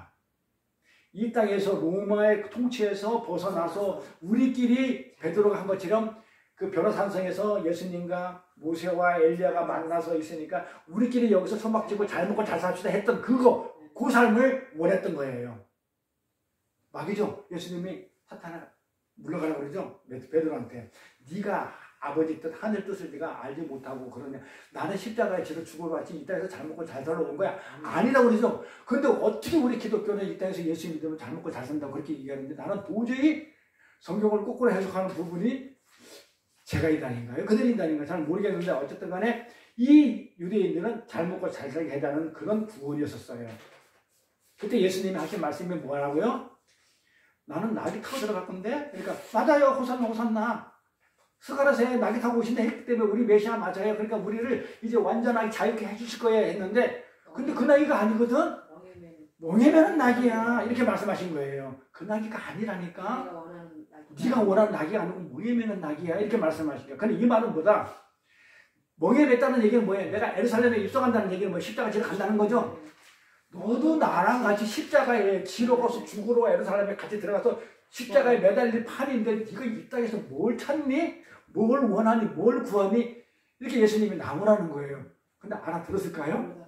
이 땅에서 로마의 통치에서 벗어나서 우리끼리 베드로가 한 것처럼 그 변호산성에서 예수님과 모세와 엘리야가 만나서 있으니까 우리끼리 여기서 소막지고 잘 먹고 잘 삽시다 했던 그 삶을 원했던 거예요. 막이죠. 예수님이 사탄아 물러가라고 그러죠. 베드로한테 네가 아버지 뜻 하늘 뜻을 네가 알지 못하고 그러냐. 나는 십자가에 지러 죽으러 왔지 이 땅에서 잘 먹고 잘 살러 온 거야. 아니라고 그러죠. 그런데 어떻게 우리 기독교는 이 땅에서 예수 믿으면 잘 먹고 잘 산다고 그렇게 얘기하는데 나는 도저히 성경을 거꾸로 해석하는 부분이 제가 이단인가요? 그들이 이단인가요? 잘 모르겠는데 어쨌든 간에 이 유대인들은 잘 먹고 잘 살게 해달라는 그런 구원이었어요. 그때 예수님이 하신 말씀이 뭐라고요? 나는 낙이 타고 들어갈 건데 그러니까 맞아요. 호산나 스가랴서에 낙이 타고 오신다 했기 때문에 우리 메시아 맞아요. 그러니까 우리를 이제 완전하게 자유케 해주실 거예요 했는데 근데 그 나귀가 아니거든. 멍에매는 낙이야 이렇게 말씀하신 거예요. 그 나귀가 아니라니까. 네가 원하는 낙이 아니고 멍에매는 낙이야 이렇게 말씀하신 거예요. 근데 이 말은 뭐다? 멍에맸다는 얘기는 뭐예요? 내가 예루살렘에 입성한다는 얘기는 뭐 십자가 지러 간다는 거죠. 너도 나랑 같이 십자가에 지러 가서 죽으러 예루살렘에 같이 들어가서 십자가에 매달릴 판인데 네가 이 땅에서 뭘 찾니? 뭘 원하니? 뭘 구하니? 이렇게 예수님이 나무라는 거예요. 근데 알아들었을까요?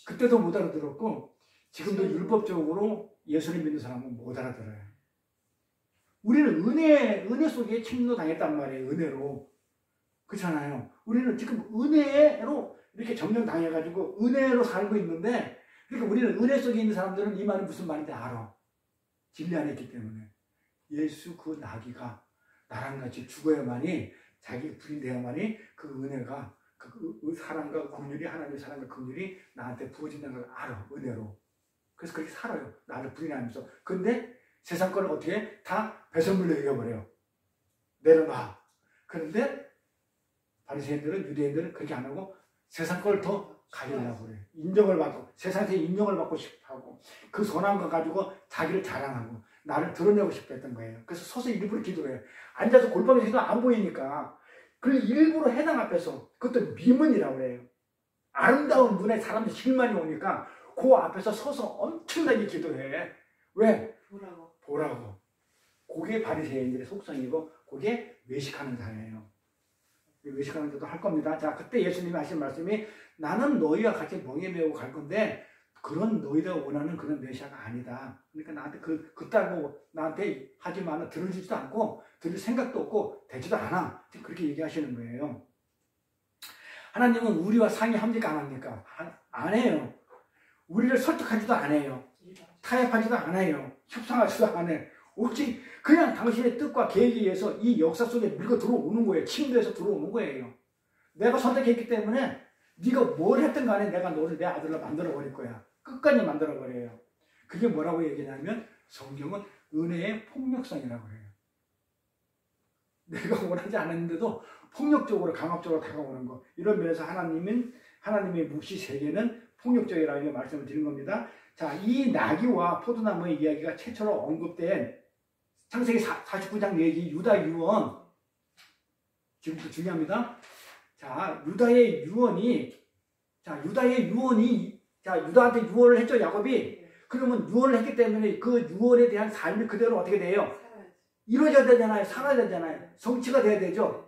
그때도 못 알아들었고 지금도 율법적으로 예수님 믿는 사람은 못 알아들어요. 우리는 은혜 속에 침노 당했단 말이에요. 은혜로. 그렇잖아요. 우리는 지금 은혜로 이렇게 점령당해가지고 은혜로 살고 있는데 그러니까 우리는 은혜 속에 있는 사람들은 이 말이 무슨 말인지 알아. 진리 안에 있기 때문에. 예수 그 나귀가 나랑 같이 죽어야만이 자기 부인되어야만이 그 은혜가 그 사랑과 긍휼이 하나님의 사랑과 긍휼이 나한테 부어진다는 걸 알아. 은혜로. 그래서 그렇게 살아요. 나를 부인하면서. 근데 세상 거를 어떻게 다 배설물로 여겨버려요. 내려놔. 그런데 바리새인들은 유대인들은 그렇게 안 하고 세상 걸 더 가지려고 그래요. 인정을 받고 세상에서 인정을 받고 싶어하고 그 선한 거 가지고 자기를 자랑하고 나를 드러내고 싶어 했던 거예요. 그래서 서서 일부러 기도해요. 앉아서 골방에서 기도 안 보이니까 그걸 일부러 해당 앞에서 그것도 미문이라고 해요. 아름다운 눈에 사람들이 실만이 오니까 그 앞에서 서서 엄청나게 기도해. 왜? 보라고. 그게 바리새인들의 속성이고 그게 외식하는 자예요. 외식하는 자도 할 겁니다. 자, 그때 예수님이 하신 말씀이 나는 너희와 같이 멍에 메고 갈 건데 그런 너희가 원하는 그런 메시아가 아니다. 그러니까 나한테 그따고 나한테 하지만 들어주지도 않고 들을 생각도 없고 되지도 않아. 그렇게 얘기하시는 거예요. 하나님은 우리와 상의합니까? 안 합니까? 안 해요. 우리를 설득하지도 않아요. 타협하지도 않아요. 협상하지도 않아요. 오직 그냥 당신의 뜻과 계획에 의해서 이 역사 속에 밀고 들어오는 거예요. 침대에서 들어오는 거예요. 내가 선택했기 때문에 네가 뭘 했든 간에 내가 너를 내 아들로 만들어 버릴 거야. 끝까지 만들어 버려요. 그게 뭐라고 얘기하냐면 성경은 은혜의 폭력성이라고 해요. 내가 원하지 않았는데도 폭력적으로 강압적으로 다가오는 거. 이런 면에서 하나님의 묵시 세계는 폭력적이라고 말씀을 드린 겁니다. 자, 이 나귀와 포도나무의 이야기가 최초로 언급된 창세기 49장 얘기 유다 유언. 지금부터 중요합니다. 자, 유다의 유언이 유다한테 유언을 했죠, 야곱이. 그러면 유언을 했기 때문에 그 유언에 대한 삶이 그대로 어떻게 돼요? 이루어져야 되잖아요. 살아야 되잖아요. 성취가 돼야 되죠.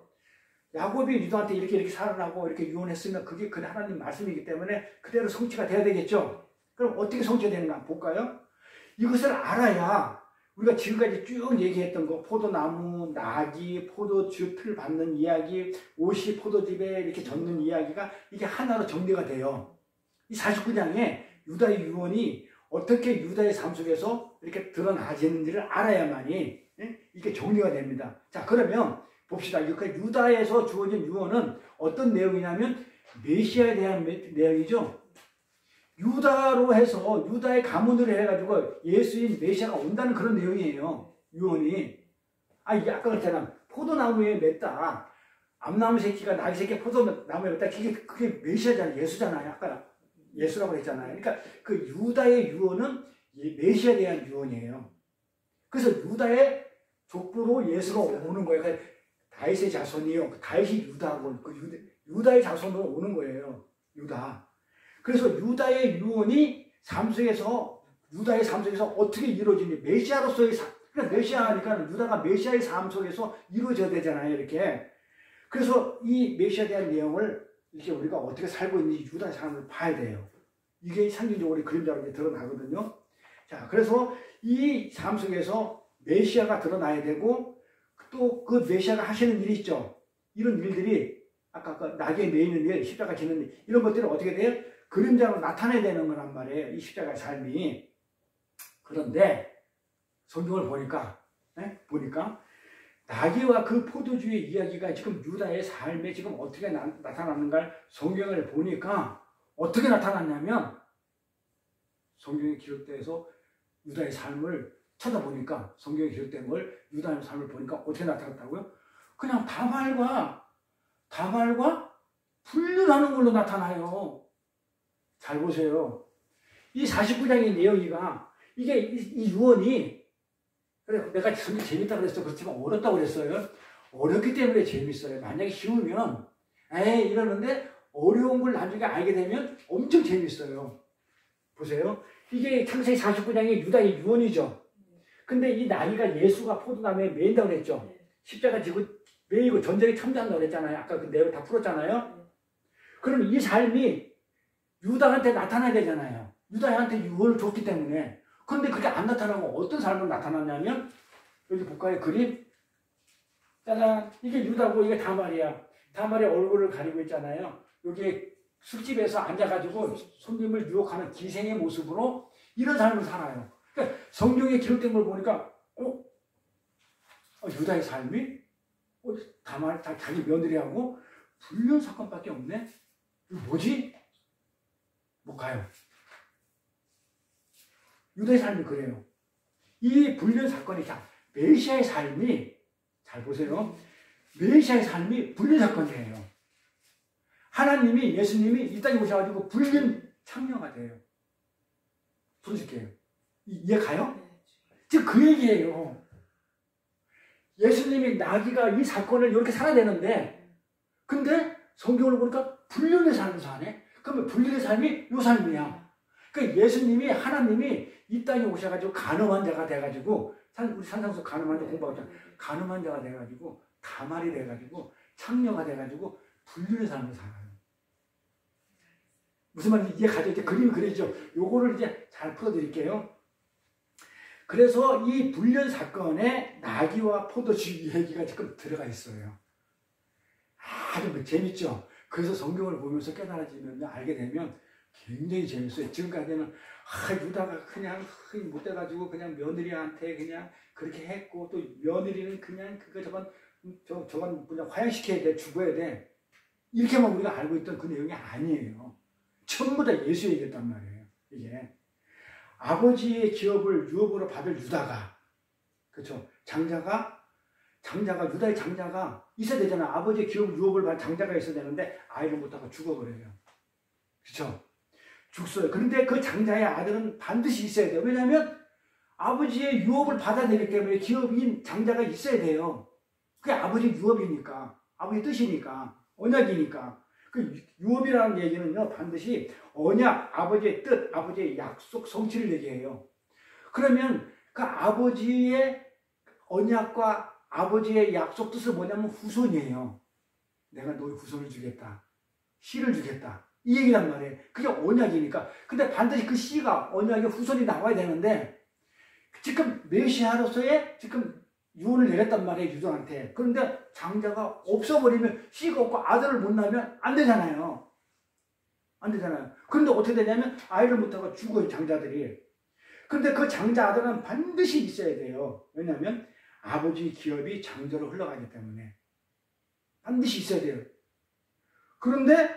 야곱이 유다한테 이렇게 살아나고 이렇게 유언했으면 그게 그 하나님 말씀이기 때문에 그대로 성취가 돼야 되겠죠. 그럼 어떻게 성취가 되는가 볼까요? 이것을 알아야 우리가 지금까지 쭉 얘기했던 거, 포도나무, 나귀, 포도즙을 받는 이야기, 옷이 포도즙에 이렇게 젖는 이야기가 이게 하나로 정리가 돼요. 이 49장에 유다의 유언이 어떻게 유다의 삶 속에서 이렇게 드러나지는지를 알아야만이 이게 정리가 됩니다. 자, 그러면 봅시다. 유다에서 주어진 유언은 어떤 내용이냐면 메시아에 대한 내용이죠. 유다로 해서 유다의 가문으로 해가지고 예수인 메시아가 온다는 그런 내용이에요. 유언이. 이게 아까 그랬잖아. 포도나무에 맺다. 암나무 새끼가 나귀 새끼 포도나무에 맺다. 그게 메시아잖아요. 예수잖아요. 아까 예수라고 했잖아요. 그러니까 그 유다의 유언은 메시아에 대한 유언이에요. 그래서 유다의 족보로 예수가 오는 거예요. 다윗의 자손이요. 다윗이 유다고 유다의 자손으로 오는 거예요. 유다. 그래서 유다의 유언이 유다의 삶 속에서 어떻게 이루어지니 메시아로서의 삶. 그러니까 메시아니까 유다가 메시아의 삶 속에서 이루어져야 되잖아요. 이렇게. 그래서 이 메시아에 대한 내용을 이렇게 우리가 어떻게 살고 있는지 유다의 삶을 봐야 돼요. 이게 상징적으로 그림자로 드러나거든요. 자, 그래서 이 삶 속에서 메시아가 드러나야 되고 또 그 메시아가 하시는 일이 있죠. 이런 일들이 아까 그 나귀에 매이는 일, 십자가 지는 일, 이런 것들이 어떻게 돼요? 그림자로 나타내야 되는 거란 말이에요. 이 십자가의 삶이. 그런데 성경을 보니까 나귀와 그 포도주의 이야기가 지금 유다의 삶에 지금 어떻게 나타나는가 성경을 보니까 어떻게 나타났냐면 성경에 기록돼서 유다의 삶을 찾아보니까 성경에 기록된 걸 유다의 삶을 보니까 어떻게 나타났다고요? 그냥 다말과 분류하는 걸로 나타나요. 잘 보세요. 이 49장의 내용이가 이게 이 유언이 그래 내가 재밌다고 그랬어. 그렇지만 어렵다고 그랬어요. 어렵기 때문에 재밌어요. 만약에 쉬우면 이러는데 어려운 걸 나중에 알게 되면 엄청 재밌어요. 보세요. 이게 창세기 49장의 유다의 유언이죠. 근데 이 나귀가 예수가 포도나무에 매인다고 그랬죠. 십자가 지고 매이고 전쟁에 참전한다고 그랬잖아요. 아까 그 내용 다 풀었잖아요. 그럼 이 삶이 유다한테 나타나야 되잖아요. 유다한테 유언을 줬기 때문에. 그런데 그게 안 나타나고 어떤 삶으로 나타났냐면 여기 볼까요? 그림? 짜잔. 이게 유다고 이게 다말이야. 다말의 얼굴을 가리고 있잖아요. 여기 술집에서 앉아가지고 손님을 유혹하는 기생의 모습으로 이런 삶을 살아요. 그러니까 성경에 기록된 걸 보니까 유다의 삶이 다말 자기 며느리하고 불륜 사건밖에 없네? 이거 뭐지? 못 가요. 유다의 삶이 그래요. 이 불륜 사건이 메시아의 삶이 잘 보세요. 메시아의 삶이 불륜 사건이에요. 하나님이 예수님이 이 땅에 오셔가지고 불륜 창녀가 돼요. 손실게요. 이해 가요? 지금 그 얘기예요. 예수님이 나귀가 이 사건을 이렇게 살아야 되는데 근데 성경을 보니까 불륜의 삶을 사네? 그러면 불륜의 삶이 이 삶이야. 그러니까 예수님이 하나님이 이 땅에 오셔가지고 가늠한 자가 돼가지고 우리 산상수 가늠한 자 공부하잖아. 가늠한 자가 돼가지고 다말이 돼가지고 창녀가 돼가지고 불륜의 삶을 살아요. 무슨 말인지 이해 가죠? 이제 그림이 그려지죠. 요거를 이제 잘 풀어드릴게요. 그래서 이 불륜 사건에 나귀와 포도주 얘기가 지금 들어가 있어요. 아주 재밌죠? 그래서 성경을 보면서 깨달아지면, 알게 되면 굉장히 재밌어요. 지금까지는 유다가 그냥 못돼가지고 그냥 며느리한테 그냥 그렇게 했고, 또 며느리는 그냥 저건 그냥 화양시켜야 돼, 죽어야 돼, 이렇게만 우리가 알고 있던 그 내용이 아니에요. 전부 다 예수 얘기했단 말이에요. 이게 아버지의 기업을 유업으로 받을 유다가, 그렇죠? 유다의 장자가 있어야 되잖아. 아버지의 기업을 유업을 받은 장자가 있어야 되는데 아이를 못하고 죽어버려요. 그렇죠? 죽어요. 그런데 그 장자의 아들은 반드시 있어야 돼요. 왜냐하면 아버지의 유업을 받아내기 때문에 기업인 장자가 있어야 돼요. 그게 아버지 유업이니까, 아버지 뜻이니까, 언약이니까. 그 유업이라는 얘기는요, 반드시 언약, 아버지의 뜻, 아버지의 약속, 성취를 얘기해요. 그러면 그 아버지의 언약과 아버지의 약속 뜻은 뭐냐면 후손이에요. 내가 너의 후손을 주겠다, 씨를 주겠다, 이 얘기란 말이에요. 그게 언약이니까. 근데 반드시 그 씨가, 언약의 후손이 나와야 되는데, 지금 메시아로서의 지금 유언을 내렸단 말이에요, 유다한테. 그런데 장자가 없어버리면, 씨가 없고 아들을 못 낳으면 안 되잖아요. 안 되잖아요. 그런데 어떻게 되냐면 아이를 못하고 죽어요, 장자들이. 그런데 그 장자 아들은 반드시 있어야 돼요. 왜냐하면 아버지 기업이 장자로 흘러가기 때문에 반드시 있어야 돼요. 그런데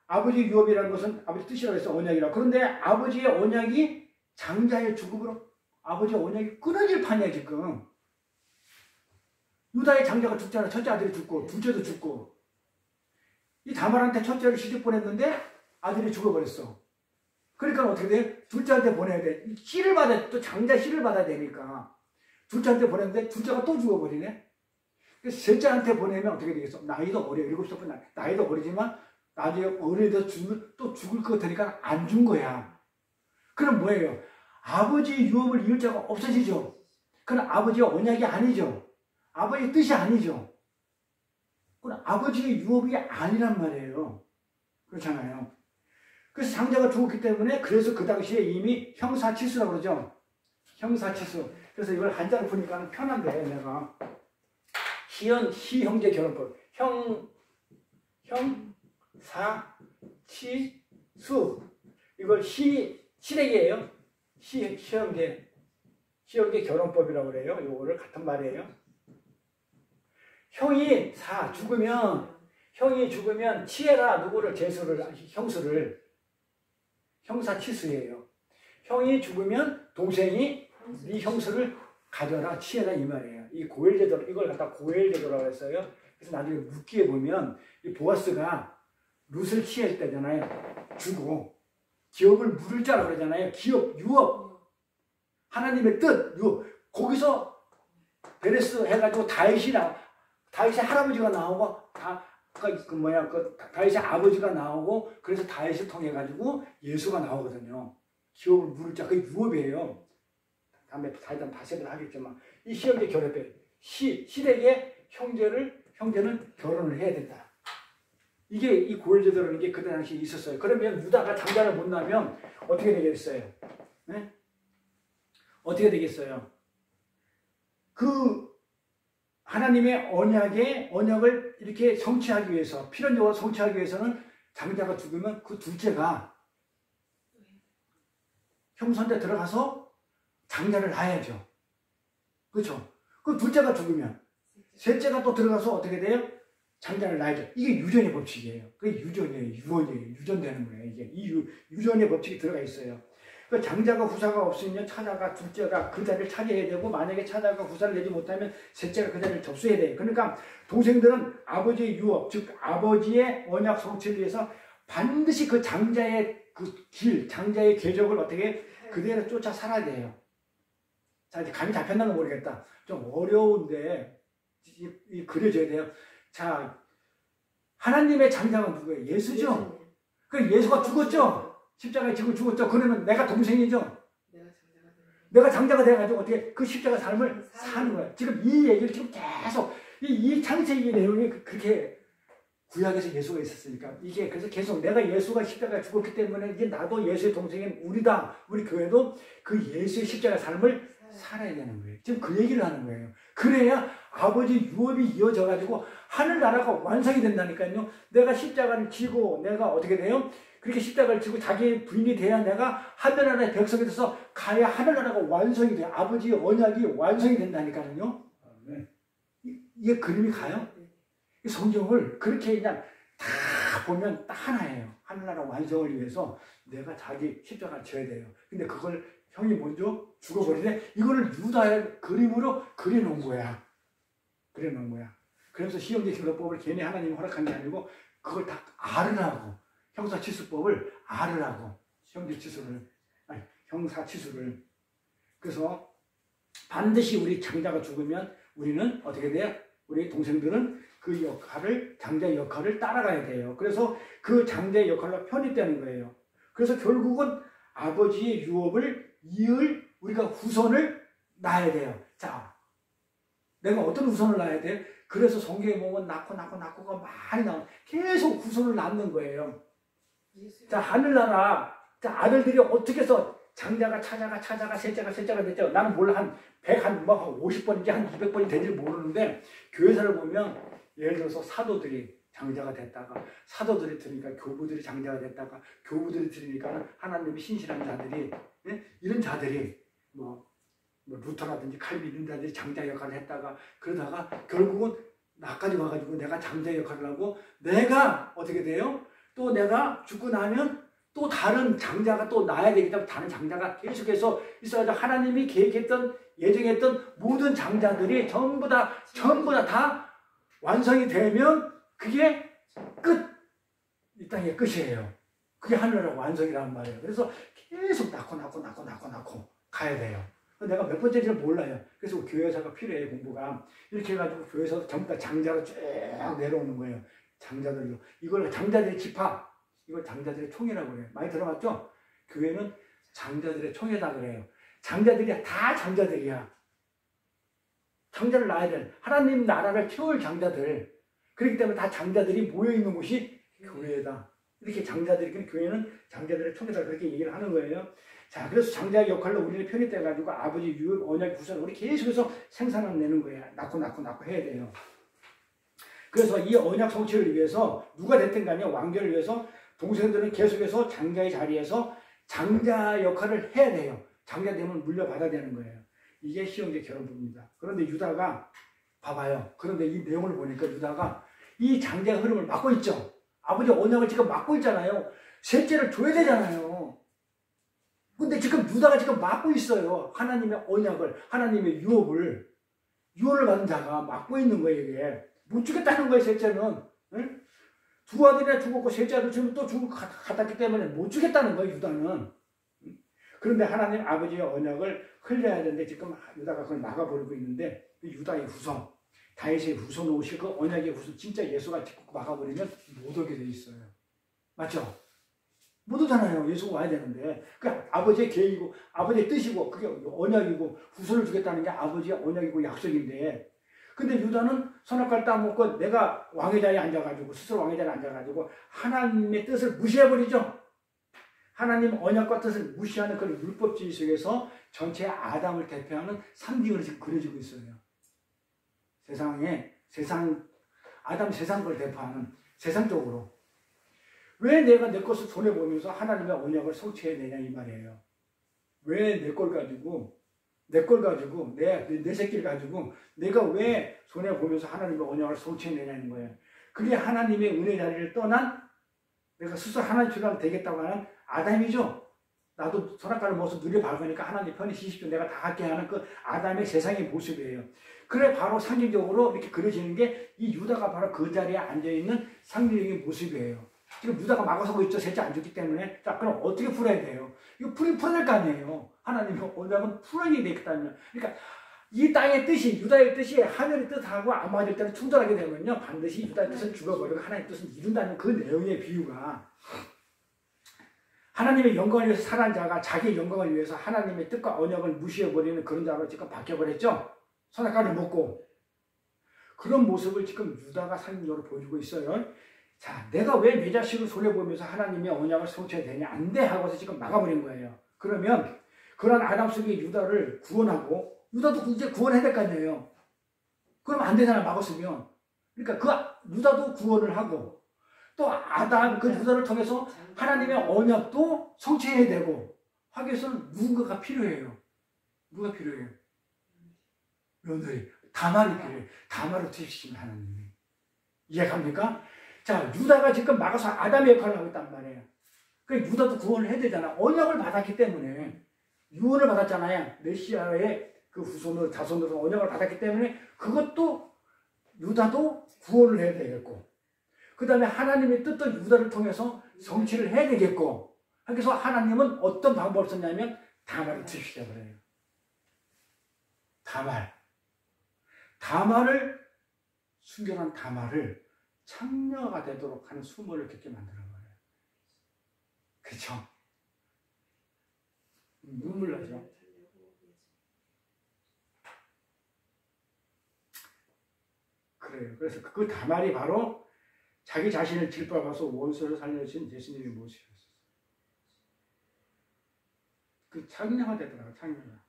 아버지 유업이라는 것은 아버지 뜻이라고 해서 언약이라고. 그런데 아버지의 언약이 장자의 죽음으로, 아버지의 언약이 끊어질 판이야 지금. 유다의 장자가 죽잖아. 첫째 아들이 죽고 둘째도 죽고. 이 다말한테 첫째를 시집 보냈는데 아들이 죽어버렸어. 그러니까 어떻게 돼? 둘째한테 보내야 돼. 씨를 받아야, 또 장자 씨를 받아야 되니까. 둘째한테 보냈는데 둘째가 또 죽어버리네. 그래서 셋째한테 보내면 어떻게 되겠어? 나이도 어려. 7살 나이도 어리지만 나중에 어려서 또 죽을 것 같으니까 안 준 거야. 그럼 뭐예요? 아버지의 유업을 이을 자가 없어지죠. 그건 아버지의 언약이 아니죠. 아버지의 뜻이 아니죠. 그건 아버지의 유업이 아니란 말이에요. 그렇잖아요. 그래서 장자가 죽었기 때문에, 그래서 그 당시에 이미 형사치수라고 그러죠. 형사치수. 그래서 이걸 한자로 보니까 편한데, 내가 시형제 결혼법. 형사치수. 이걸 시댁이에요. 시형제 결혼법이라고 그래요. 요거를 같은 말이에요. 형이 죽으면 치해라, 누구를, 형수를. 형사치수예요. 형이 죽으면 동생이 네 형수를 가져라, 치해라, 이 말이에요. 이 고엘제도, 이걸 갖다 고엘제도라고 했어요. 그래서 나중에 룻기에 보면 이 보아스가 룻을 치할 때잖아요. 주고 기업을 물을 자라고 그러잖아요. 기업, 유업, 하나님의 뜻, 거기서 베레스 해가지고 다윗의 할아버지가 나오고, 다윗의 아버지가 나오고, 그래서 다윗을 통해 가지고 예수가 나오거든요. 기업을 물을 자, 그게 유업이에요. 다음에 다시 하겠지만, 이 시형제 결합에 시댁의 형제는 결혼을 해야 된다. 이게 이 고엘제도라는 게 그때 당시에 있었어요. 그러면 유다가 장자를 못 낳으면 어떻게 되겠어요? 네? 어떻게 되겠어요? 그 하나님의 언약을 이렇게 성취하기 위해서, 필연적으로 성취하기 위해서는 장자가 죽으면 그 둘째가 형수한테 들어가서 장자를 낳아야죠. 그렇죠? 그 둘째가 죽으면 셋째가 또 들어가서 어떻게 돼요? 장자를 낳아야죠. 이게 유전의 법칙이에요. 그게 유전되는 거예요. 이게 이 유전의 법칙이 들어가 있어요. 그 장자가 후사가 없으면 차자가, 둘째가 그 자리를 차지해야 되고, 만약에 차자가 후사를 내지 못하면 셋째가 그 자리를 접수해야 돼요. 그러니까 동생들은 아버지의 유업, 즉 아버지의 언약 성취를 위해서 반드시 그 장자의 그 길, 장자의 궤적을 어떻게 그대로 쫓아 살아야 돼요. 자, 이제 감이 잡혔나는 모르겠다. 좀 어려운데 그려져야 돼요. 자, 하나님의 장자가 누구예요? 예수죠. 그 예수가 죽었죠. 십자가에 지고 죽었죠. 그러면 내가 동생이죠. 내가 장자가 돼가지고 어떻게 그 십자가 삶을 사는 거야. 지금 이 얘기를 지금 계속 이 창세기 내용이 그렇게 구약에서 예수가 있었으니까, 이게 그래서 계속 내가 예수가 십자가에 죽었기 때문에 이제 나도 예수의 동생인 우리다. 우리 교회도 그 예수의 십자가 삶을 살아야 되는 거예요. 지금 그 얘기를 하는 거예요. 그래야 아버지 유업이 이어져 가지고 하늘나라가 완성이 된다니까요. 내가 십자가를 지고 내가 어떻게 돼요? 그렇게 십자가를 지고 자기의 부인이 돼야 내가 하늘나라의 백성이 돼서 가야 하늘나라가 완성이 돼요. 아버지의 언약이 완성이 된다니까요. 이게 그림이 가요? 이 성경을 그렇게 그냥 다 보면 딱 하나예요. 하늘나라 완성을 위해서 내가 자기 십자가를 져야 돼요. 근데 그걸 형이 먼저 죽어버리네. 이거를 유다의 그림으로 그려놓은 거야. 그려놓은 거야. 그래서 시험제 결혼법을 괜히 하나님이 허락한 게 아니고 그걸 다 알으라고. 형사치수법을 알으라고. 형제치수를. 아니, 형사치수를. 그래서 반드시 우리 장자가 죽으면 우리는 어떻게 돼요? 우리 동생들은 그 역할을, 장자의 역할을 따라가야 돼요. 그래서 그 장자의 역할로 편입되는 거예요. 그래서 결국은 아버지의 유업을 이을 우리가 후손을 낳아야 돼요. 자, 내가 어떤 후손을 낳아야 돼요? 그래서 성경에 보면 낳고가 많이 나와. 계속 후손을 낳는 거예요. 자, 하늘나라, 자, 아들들이 어떻게 해서 장자가 찾아가, 셋째가 됐죠. 나는 몰라, 한 50번인지 한 200번이 된지 모르는데, 교회사를 보면, 예를 들어서 사도들이 장자가 됐다가, 사도들이 들으니까 교부들이 장자가 됐다가, 교부들이 들으니까 하나님의 신실한 자들이, 예? 이런 자들이, 뭐 루터라든지 칼빈 이런 자들이 장자 역할을 했다가, 그러다가 결국은 나까지 와가지고 내가 장자 역할을 하고, 내가 어떻게 돼요? 또 내가 죽고 나면 또 다른 장자가 또 나야 되기 때문에 다른 장자가 계속해서 있어가지고 하나님이 계획했던, 예정했던 모든 장자들이 전부 다 완성이 되면 그게 끝! 이 땅의 끝이에요. 그게 하늘나라 완성이라는 말이에요. 그래서 계속 낳고 가야 돼요. 내가 몇 번째인지를 몰라요. 그래서 교회사가 필요해요, 공부가. 이렇게 해가지고 교회에서 전부 다 장자로 쭉 내려오는 거예요. 장자들로. 이걸 장자들의 집합, 이걸 장자들의 총회라고 해요. 많이 들어봤죠? 교회는 장자들의 총회다 그래요. 장자들이 다 장자들이야. 장자를 낳아야 돼. 하나님 나라를 채울 장자들. 그렇기 때문에 다 장자들이 모여있는 곳이 교회다. 이렇게 장자들이, 교회는 장자들의 총회다. 그렇게 얘기를 하는 거예요. 자, 그래서 장자의 역할로 우리는 편입돼가지고 아버지 유업, 언약, 구설, 우리 계속해서 생산해내는 거예요. 낳고 해야 돼요. 그래서 이 언약 성취를 위해서 누가 됐든 간에 왕결을 위해서 동생들은 계속해서 장자의 자리에서 장자 역할을 해야 돼요. 장자 되면 물려받아야 되는 거예요. 이게 시형제 결혼법입니다. 그런데 유다가 봐봐요. 그런데 이 내용을 보니까 유다가 이 장자의 흐름을 막고 있죠. 아버지 언약을 지금 막고 있잖아요. 셋째를 줘야 되잖아요. 근데 지금 유다가 지금 막고 있어요. 하나님의 언약을, 하나님의 유업을 받은 자가 막고 있는 거예요. 이게 못 주겠다는 거예요. 셋째는. 응? 두 아들이나 죽었고 셋째 아들 지금 또 죽을 것 같았기 때문에 못 주겠다는 거예요. 유다는. 그런데 하나님 아버지의 언약을 흘려야 되는데 지금 유다가 그걸 막아버리고 있는데 유다의 후손, 다윗의 후손 오실 그 언약의 후손, 진짜 예수가 짓고 막아버리면 못 오게 돼 있어요. 맞죠? 못 오잖아요. 예수가 와야 되는데. 그 아버지의 계획이고 아버지의 뜻이고 그게 언약이고 후손을 주겠다는 게 아버지의 언약이고 약속인데, 근데 유다는 선악과를 따먹고 내가 왕의 자리에 앉아가지고 스스로 왕의 자리에 앉아가지고 하나님의 뜻을 무시해버리죠. 하나님 언약과 뜻을 무시하는 그런 율법주의 속에서 전체 아담을 대표하는 상징으로 지금 그려지고 있어요. 아담 세상 걸 대표하는 세상적으로. 왜 내가 내 것을 손해보면서 하나님의 언약을 성취해내냐 이 말이에요. 왜 내 걸 가지고 내 새끼를 가지고 내가 왜 손해보면서 하나님의 언약을 성취해내냐는 거예요. 그게 하나님의 은혜 자리를 떠난 내가 스스로 하나님 주랑 되겠다고 하는 아담이죠. 나도 선악과를 먹어서 누려밟으니까 하나님 편히 쉬십시오. 내가 다 할게 하는 그 아담의 세상의 모습이에요. 그래 바로 상징적으로 이렇게 그려지는 게 이 유다가 바로 그 자리에 앉아있는 상징적인 모습이에요. 지금 유다가 막아서고 있죠. 셋째 안 죽기 때문에. 자, 그럼 어떻게 풀어야 돼요? 이거 풀어낼 거 아니에요. 하나님의 언약은 풀어야 되겠다면. 그러니까 이 땅의 뜻이, 유다의 뜻이 하늘의 뜻하고 아마들 때는 충돌하게 되면요. 반드시 유다의 뜻은 죽어버리고 하나님의 뜻은 이룬다는 그 내용의 비유가, 하나님의 영광을 위해서 살아난 자가 자기의 영광을 위해서 하나님의 뜻과 언약을 무시해버리는 그런 자로 지금 바뀌어버렸죠. 선악과를 먹고. 그런 모습을 지금 유다가 상징적으로 보여주고 있어요. 자, 내가 왜 내 자식을 손해보면서 하나님의 언약을 성취해야 되냐? 안 돼! 하고서 지금 막아버린 거예요. 그러면 그런 아담 속의 유다를 구원하고 유다도 이제 구원해야 될 거 아니에요. 그러면 안 되잖아, 막았으면. 그러니까 그 유다도 구원을 하고 또 아담 그 유다를 통해서 하나님의 언약도 성취해야 되고 하기 위해서는 누군가가 필요해요. 누가 필요해요? 며느리, 다말이 필요해요. 다말을 투입시키는 하나님이. 이해갑니까? 자, 유다가 지금 막아서 아담의 역할을 하고 있단 말이에요. 그러니까 유다도 구원을 해야 되잖아. 언약을 받았기 때문에. 유언을 받았잖아요. 메시아의 그 후손으로, 자손으로 언약을 받았기 때문에 그것도 유다도 구원을 해야 되겠고, 그 다음에 하나님의 뜻도 유다를 통해서 성취를 해야 되겠고, 그래서 하나님은 어떤 방법을 썼냐면 다말을 투입시켜 버려요. 다말을 순결한 다말을 창녀가 되도록 하는 수모를 겪게 만드는 거예요. 그렇죠? 눈물 나죠? 그래요. 그래서 그 다말이 바로 자기 자신을 짓밟아서 원수를 살려주신 예수님의 모습이었어요. 그 창녀가 되더라고요. 창녀가.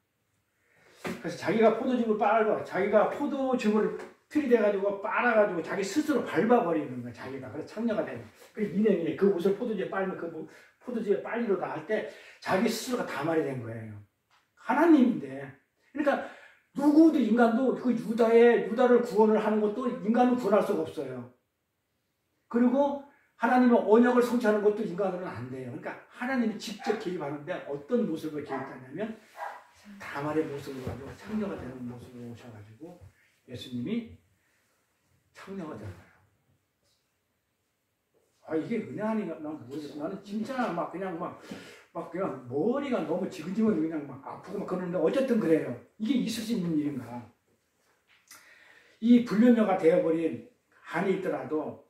그래서 자기가 포도즙을 빨아, 자기가 포도즙을 들이대가지고 빨아가지고 자기 스스로 밟아버리는 거야. 자기가. 그래서 창녀가 되는 거야. 그 인형이 그 옷을 포도즙에 빨면 그 포도즙에 빨리로 나갈 때 자기 스스로가 다말이 된 거예요. 하나님인데. 그러니까 누구도 인간도 그 유다를 구원을 하는 것도 인간은 구원할 수가 없어요. 그리고 하나님의 언약을 성취하는 것도 인간으로는 안 돼요. 그러니까 하나님이 직접 개입하는데 어떤 모습을 개입하냐면 다말의 모습으로 가지고 창녀가 되는 모습으로 오셔가지고 예수님이 창녀가 되는 거예요. 아, 이게 은혜 아닌가? 난 모르겠어. 나는 진짜 막 그냥 머리가 너무 지근지근 그냥 막 아프고 막 그러는데 어쨌든 그래요. 이게 있을 수 있는 일인가? 이 불륜녀가 되어버린 한이 있더라도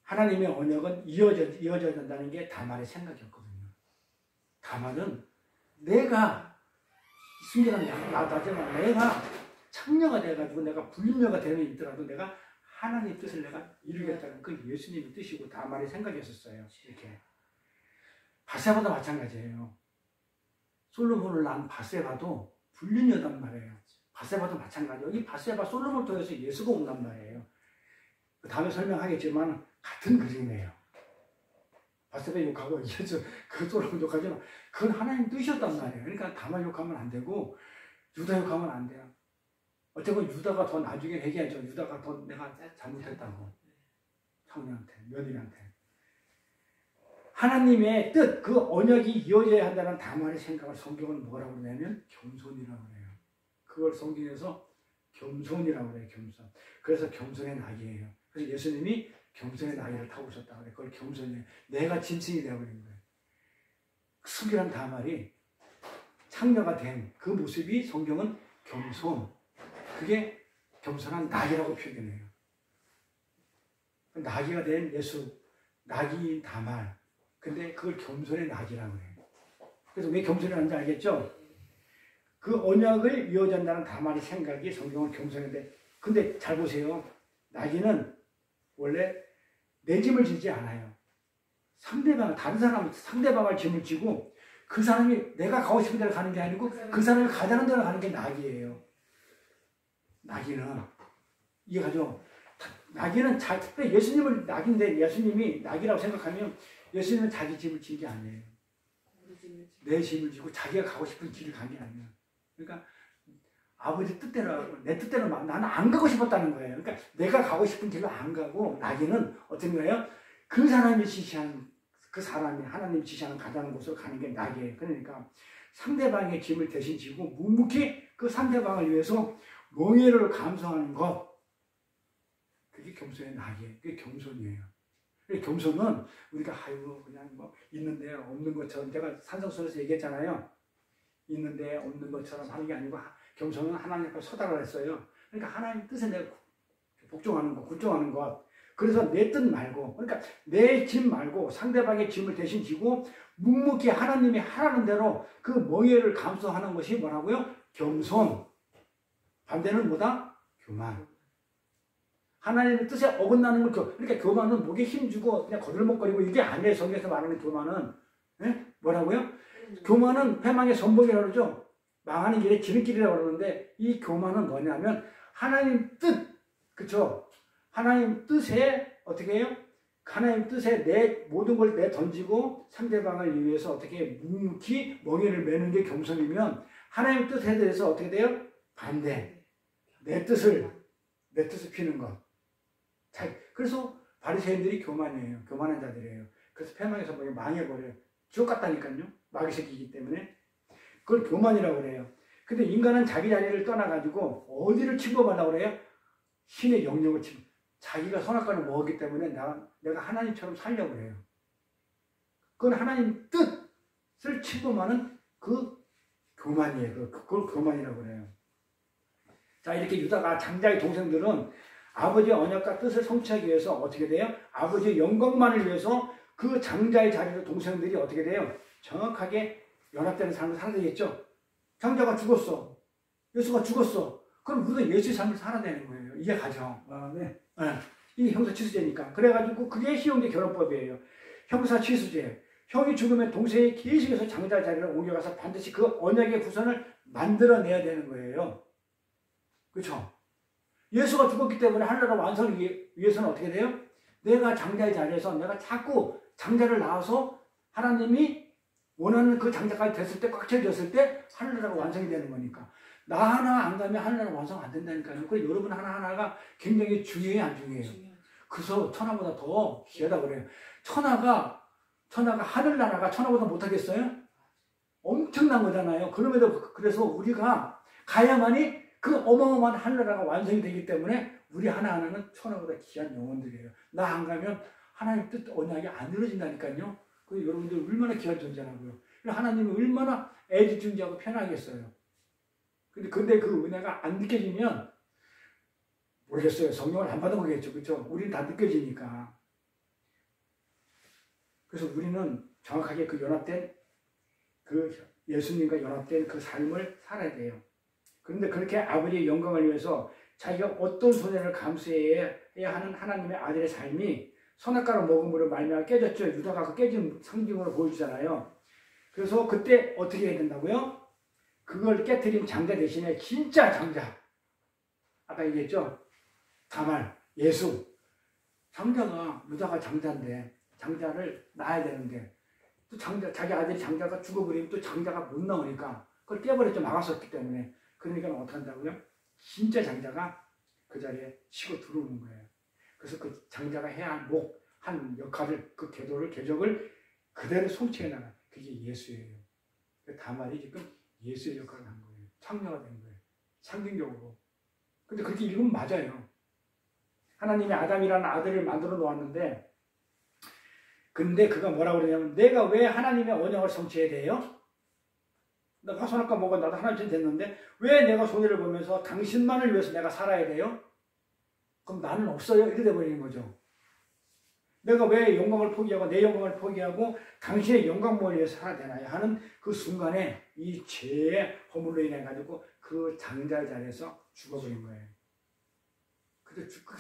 하나님의 언약은 이어져야 된다는 게 다말의 생각이었거든요. 다말은 내가 순결한 나지만 내가 창녀가 돼가지고 내가 불륜녀가 되는 있더라도 내가 하나님의 뜻을 내가 이루겠다는 그 예수님의 뜻이고 다말의 생각이었어요. 이렇게. 바세바도 마찬가지예요. 솔로몬을 낳은 바세바도 불륜녀단 말이에요. 바세바도 마찬가지예요. 이 바세바 솔로몬을 통해서 예수가 온단 말이에요. 그 다음에 설명하겠지만 같은 그림이에요. 바세바 욕하고 예수 그 솔로몬 욕하지만 그건 하나님 뜻이었단 말이에요. 그러니까 다말 욕하면 안 되고 유다 욕하면 안 돼요. 어쩌면 유다가 더 나중에 얘기하죠. 유다가 더 내가 잘못했다고. 형님한테, 며느리한테. 하나님의 뜻, 그 언약이 이어져야 한다는 다말의 생각을 성경은 뭐라고 그러냐면 겸손이라고 그래요. 그걸 성경에서 겸손이라고 그래요. 겸손. 그래서 겸손의 낙이에요. 그래서 예수님이 겸손의 낙이를 타고 오셨다고 그래요. 그걸 겸손이에요. 내가 짐승이 되어버린 거예요. 순결한 다말이 창녀가 된 그 모습이 성경은 겸손. 그게 겸손한 낙이라고 표현해요. 낙이가 된 예수, 낙이 다말. 근데 그걸 겸손의 낙이라고 해요. 그래서 왜 겸손이라는지 알겠죠? 그 언약을 이어진다는 다말의 생각이 성경은 겸손인데, 근데 잘 보세요. 낙이는 원래 내 짐을 지지 않아요. 상대방을 짐을 지고 그 사람이 내가 가고 싶은 데를 가는 게 아니고 그 사람이 가자는 데를 가는 게 낙이에요. 낙이는 이해가죠? 낙이는 예수님을 낙인데 예수님이 낙이라고 생각하면 예수님은 자기 짐을 진 게 아니에요. 내 짐을 지고 자기가 가고 싶은 길을 간 게 아니에요. 그러니까 아버지 뜻대로 내 뜻대로 나는 안 가고 싶었다는 거예요. 그러니까 내가 가고 싶은 길로 안 가고 낙이는 어떤 거예요? 그 사람이 지시하는 그 사람이 하나님이 지시하는 가자는 곳으로 가는 게 낙이에요. 그러니까 상대방의 짐을 대신 지고 묵묵히 그 상대방을 위해서 멍해를 감수하는 것, 그게 겸손의 낙이에요. 그게 겸손이에요. 겸손은 우리가 그냥 있는데 없는 것처럼, 제가 산성설에서 얘기했잖아요. 있는데 없는 것처럼 하는 게 아니고 겸손은 하나님 앞에 서달을 했어요. 그러니까 하나님 뜻에 내가 복종하는 것, 굴종하는 것. 그래서 내 뜻 말고, 그러니까 내 짐 말고 상대방의 짐을 대신 지고 묵묵히 하나님이 하라는 대로 그 멍해를 감수하는 것이 뭐라고요? 겸손. 반대는 뭐다? 교만. 하나님의 뜻에 어긋나는 걸 그러니까 교만은 목에 힘주고 그냥 거들먹거리고 이게 아니에요. 성경에서 말하는 교만은. 예? 뭐라고요? 교만은 패망의 선봉이라고 그러죠. 망하는 길에 지름길이라고 그러는데 이 교만은 뭐냐면 하나님 뜻, 그쵸? 하나님 뜻에 어떻게 해요? 하나님 뜻에 내 모든 걸 내던지고 상대방을 위해서 어떻게 묵묵히 멍에를 매는 게 겸손이면 하나님 뜻에 대해서 어떻게 돼요? 반대. 내 뜻을 피는 것. 그래서 바리새인들이 교만이에요. 교만한 자들이에요. 그래서 패망의 선봉에 망해버려요. 지옥 같다니까요. 마귀 새끼이기 때문에. 그걸 교만이라고 그래요. 근데 인간은 자기 자리를 떠나가지고 어디를 침범하려고 그래요? 신의 영역을 침범. 자기가 선악과를 먹었기 때문에 내가 하나님처럼 살려고 그래요. 그건 하나님 뜻을 침범하는 그 교만이에요. 그걸 교만이라고 그래요. 자, 이렇게 유다가 장자의 동생들은 아버지의 언약과 뜻을 성취하기 위해서 어떻게 돼요? 아버지의 영광만을 위해서 그 장자의 자리로 동생들이 어떻게 돼요? 정확하게 연합되는 삶을 살아야 되겠죠? 장자가 죽었어. 예수가 죽었어. 그럼 우리가 예수의 삶을 살아야 되는 거예요. 이게 가정. 네. 네. 이게 형사취수제니까. 그래가지고 그게 쉬운 게 결혼법이에요. 형사취수제. 형이 죽으면 동생이 계속해서 장자 자리를 옮겨가서 반드시 그 언약의 구선을 만들어내야 되는 거예요. 그렇죠? 예수가 죽었기 때문에 하늘나라 완성을 위해서는 어떻게 돼요? 내가 장자의 자리에서 내가 자꾸 장자를 낳아서 하나님이 원하는 그 장자까지 됐을 때, 꽉 채워졌을 때 하늘나라가 완성이 되는 거니까. 나 하나 안 가면 하늘나라 완성 안 된다니까요. 그래서 여러분 하나하나가 굉장히 중요해요, 안 중요해요? 그래서 천하보다 더 귀하다 그래요. 천하가 하늘나라가 천하보다 못하겠어요? 엄청난 거잖아요. 그래서 우리가 가야만이 그 어마어마한 하늘나라가 완성이 되기 때문에 우리 하나하나는 천하보다 귀한 영혼들이에요. 나 안 가면 하나님 뜻 언약이 안 이루어진다니까요. 그 여러분들 얼마나 귀한 존재라고요. 하나님이 얼마나 애지중지하고 편하겠어요. 근데 그 은혜가 안 느껴지면 모르겠어요. 성령을 안 받은 거겠죠. 그렇죠? 우리는 다 느껴지니까. 그래서 우리는 정확하게 그 연합된 그 예수님과 연합된 그 삶을 살아야 돼요. 그런데 그렇게 아버지의 영광을 위해서 자기가 어떤 손해를 감수해야 하는 하나님의 아들의 삶이 선악과를 먹음으로 말미암아 깨졌죠. 유다가 그 깨진 상징으로 보여주잖아요. 그래서 그때 어떻게 해야 된다고요? 그걸 깨트린 장자 대신에 진짜 장자. 아까 얘기했죠? 다말, 예수. 유다가 장자인데 장자를 낳아야 되는데 또 자기 아들이 장자가 죽어버리면 또 장자가 못 나오니까 그걸 깨버렸죠. 막았었기 때문에. 그러니까 어떻게 한다고요? 진짜 장자가 그 자리에 치고 들어오는 거예요. 그래서 그 장자가 해야 한 역할을, 그 궤적을 그대로 성취해 나가. 그게 예수예요. 다말이 지금 예수의 역할을 한 거예요. 창녀가 된 거예요. 상징적으로. 근데 그렇게 읽으면 맞아요. 하나님이 아담이라는 아들을 만들어 놓았는데, 근데 그가 뭐라고 그러냐면, 내가 왜 하나님의 언약을 성취해야 돼요? 내가 선악과 먹어 나도 하나님 됐는데 왜 내가 손해를 보면서 당신만을 위해서 내가 살아야 돼요? 그럼 나는 없어요? 이렇게 돼버리는 거죠. 내가 왜 영광을 포기하고 내 영광을 포기하고 당신의 영광을 위해서 살아야 되나요? 하는 그 순간에 이 죄의 허물로 인해 가지고 그 장자의 자리에서 죽어버린 거예요.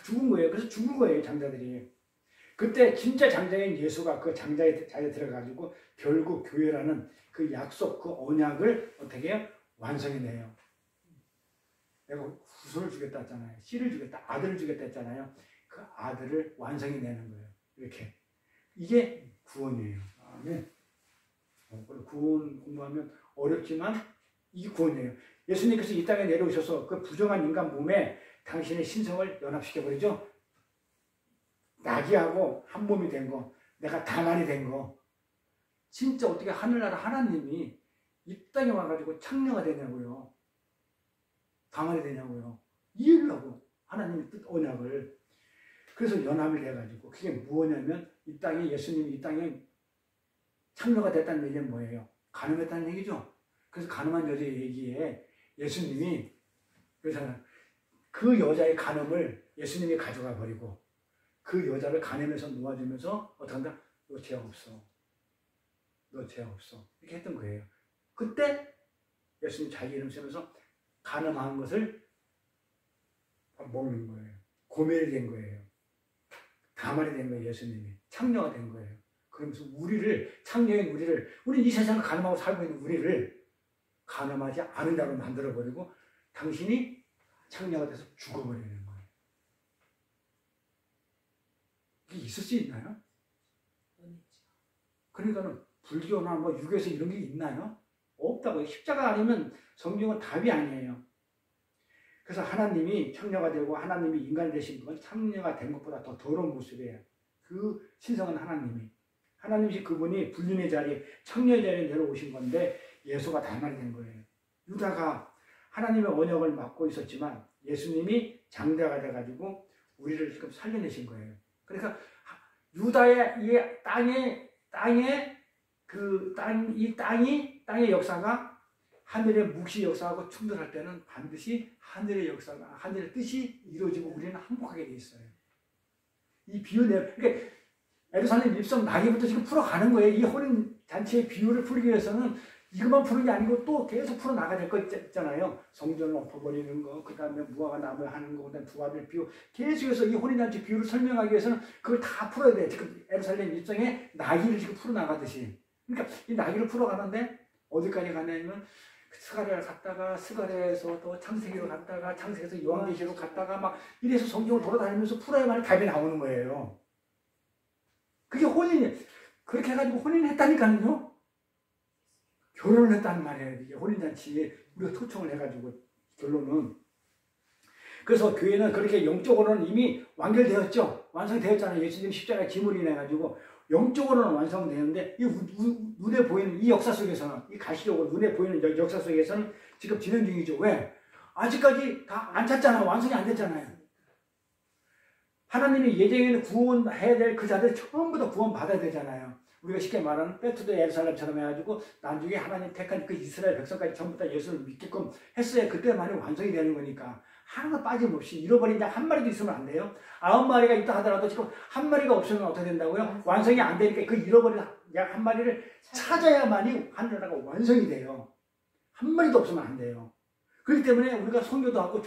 죽은 거예요. 그래서 죽은 거예요, 장자들이. 그때 진짜 장자인 예수가 그 장자의 자리에 들어가지고 결국 교회라는 그 약속, 그 언약을 어떻게 해요? 완성해내요. 내가 후손을 주겠다 했잖아요. 씨를 주겠다, 아들을 주겠다 했잖아요. 그 아들을 완성해내는 거예요. 이렇게. 이게 구원이에요. 아멘. 구원 공부하면 어렵지만 이게 구원이에요. 예수님께서 이 땅에 내려오셔서 그 부정한 인간 몸에 당신의 신성을 연합시켜버리죠. 나귀하고 한 몸이 된 거, 내가 다만이 된 거. 진짜 어떻게 하늘나라 하나님이 이 땅에 와가지고 창녀가 되냐고요. 다만이 되냐고요. 이해하려고 하나님의 뜻 언약을. 그래서 연합을 해가지고 그게 뭐냐면 이 땅에 예수님이 이 땅에 창녀가 됐다는 얘기는 뭐예요? 가늠했다는 얘기죠. 그래서 가늠한 여자의 얘기에 예수님이 그래서 그 여자의 간음을 예수님이 가져가 버리고 그 여자를 간음해서 놓아주면서 어떻게 한다? 너 죄악 없어. 너 죄악 없어. 이렇게 했던 거예요. 그때 예수님 자기 이름 쓰면서 간음한 것을 먹는 거예요. 고멜이 된 거예요. 다말이 된 거예요. 예수님이. 창녀가 된 거예요. 그러면서 우리를, 창녀인 우리는 이 세상을 가늠하고 살고 있는 우리를 가늠하지 않은 자로 만들어버리고 당신이 창녀가 돼서 죽어버리는 거예요. 이게 있을 수 있나요? 그러니까는 불교나 뭐 유교에서 이런 게 있나요? 없다고요. 십자가 아니면 성경은 답이 아니에요. 그래서 하나님이 창녀가 되고 하나님이 인간이 되신 건 창녀가 된 것보다 더 더러운 모습이에요. 그 신성한 하나님이 그분이 불륜의 자리, 창녀의 자리에 내려오신 건데 예수가 달말이 된 거예요. 유다가 하나님의 언약을 맡고 있었지만 예수님이 장자가 돼가지고 우리를 지금 살려내신 거예요. 그러니까 유다의 이 땅의 역사가 하늘의 묵시 역사하고 충돌할 때는 반드시 하늘의 역사가, 하늘의 뜻이 이루어지고 우리는 항복하게 돼 있어요. 이 비유를, 그러니까 예루살렘 입성 나기부터 지금 풀어가는 거예요. 이 혼인잔치의 비유를 풀기 위해서는 이것만 푸는 게 아니고 또 계속 풀어나가야 될 거 있잖아요. 성전을 엎어버리는 거, 그 다음에 무화과 나무 하는 거, 그 다음에 두 아들 비유. 계속해서 이 혼인잔치 비유를 설명하기 위해서는 그걸 다 풀어야 돼요. 지금 예루살렘 입성의 나기를 지금 풀어나가듯이. 그러니까 이 나기를 풀어가는데 어디까지 가냐면 스가랴를 갔다가 스가랴에서 또 창세기로 갔다가 창세기에서 요한계시로 갔다가 막 이래서 성경을 돌아다니면서 풀어야만 답이 나오는 거예요. 그게 그렇게 해가지고 혼인했다니까요. 결혼을 했단 말이에요. 이게 혼인잔치에 우리가 초청을 해가지고 결론은. 그래서 교회는 그렇게 영적으로는 이미 완결되었죠. 완성되었잖아요. 예수님 십자가에 짐을 인해가지고 영적으로는 완성되는데 이 눈에 보이는 이 역사 속에서는, 이 가시적으로 눈에 보이는 역사 속에서는 지금 진행 중이죠. 왜? 아직까지 다 안 찼잖아요. 완성이 안 됐잖아요. 하나님이 예정에는 구원해야 될 그 자들 전부 다 구원받아야 되잖아요. 우리가 쉽게 말하는 빼트도 예루살렘처럼 해가지고 나중에 하나님 택한 그 이스라엘 백성까지 전부 다 예수를 믿게끔 했어야 그때만이 완성이 되는 거니까 하나도 빠짐없이 잃어버린 자 한 마리도 있으면 안 돼요. 9마리가 있다 하더라도 지금 한 마리가 없으면 어떻게 된다고요? 완성이 안 되니까 그 잃어버린 약 한 마리를 찾아야만이 하늘나라가 완성이 돼요. 한 마리도 없으면 안 돼요. 그렇기 때문에 우리가 선교도 하고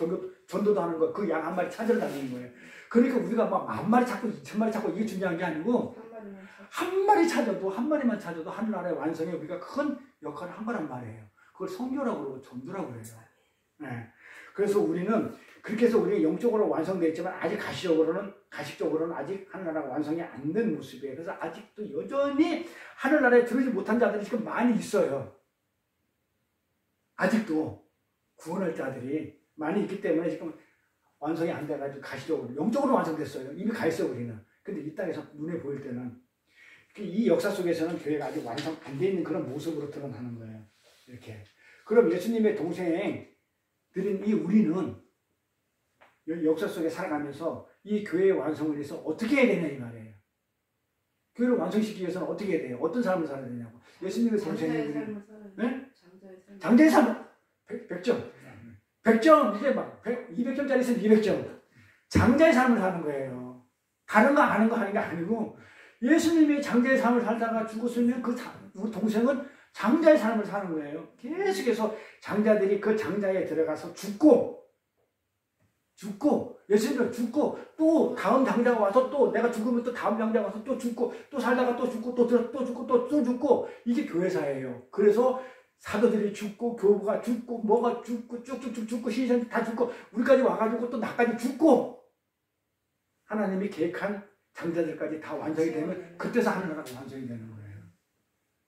전도도 하는 거, 그 양 한 마리 찾으러 다니는 거예요. 그러니까 우리가 막 10,000마리 찾고 2,000마리 찾고 이게 중요한 게 아니고 한 마리만 찾아도 하늘나라의 완성에 우리가 큰 역할을 한 거란 말이에요. 그걸 선교라고 그러고 전도라고 해요. 네. 그래서 우리는 그렇게 해서 우리가 영적으로 완성되어 있지만 아직 가식적으로는 아직 하늘나라가 완성이 안 된 모습이에요. 그래서 아직도 여전히 하늘나라에 들어오지 못한 자들이 지금 많이 있어요. 아직도 구원할 자들이 많이 있기 때문에 지금 완성이 안 돼가지고 가시적으로, 영적으로 완성됐어요. 이미 가 있어요, 우리는. 근데 이 땅에서 눈에 보일 때는 이 역사 속에서는 교회가 아직 완성 안 돼 있는 그런 모습으로 드러나는 거예요. 이렇게. 그럼 예수님의 동생들인 이 우리는 역사 속에 살아가면서 이 교회의 완성을 위해서 어떻게 해야 되냐 이 말이에요. 교회를 완성시키기 위해서는 어떻게 해야 돼요? 어떤 삶을 살아야 되냐고. 예수님의 동생들이 네? 장자의 삶 100점. 100점, 이제 막 200점짜리 있으면 200점. 장자의 삶을 사는 거예요. 다른 거 아는 거 하는 게 아니고 예수님이 장자의 삶을 살다가 죽었으면 우리 동생은 장자의 삶을 사는 거예요. 계속해서 장자들이 그 장자에 들어가서 죽고 예수님은 죽고 또 다음 장자가 와서 또 내가 죽으면 또 다음 장자가 와서 또 죽고 또 살다가 또 죽고 또 죽고 또 죽고 이게 교회사예요. 그래서 사도들이 죽고 교부가 죽고 뭐가 죽고 쭉쭉쭉 죽고 신선 다 죽고 우리까지 와가지고 또 나까지 죽고 하나님이 계획한 장자들까지 다 완성이 되면 그때서 하늘나라가 완성이 되는 거예요.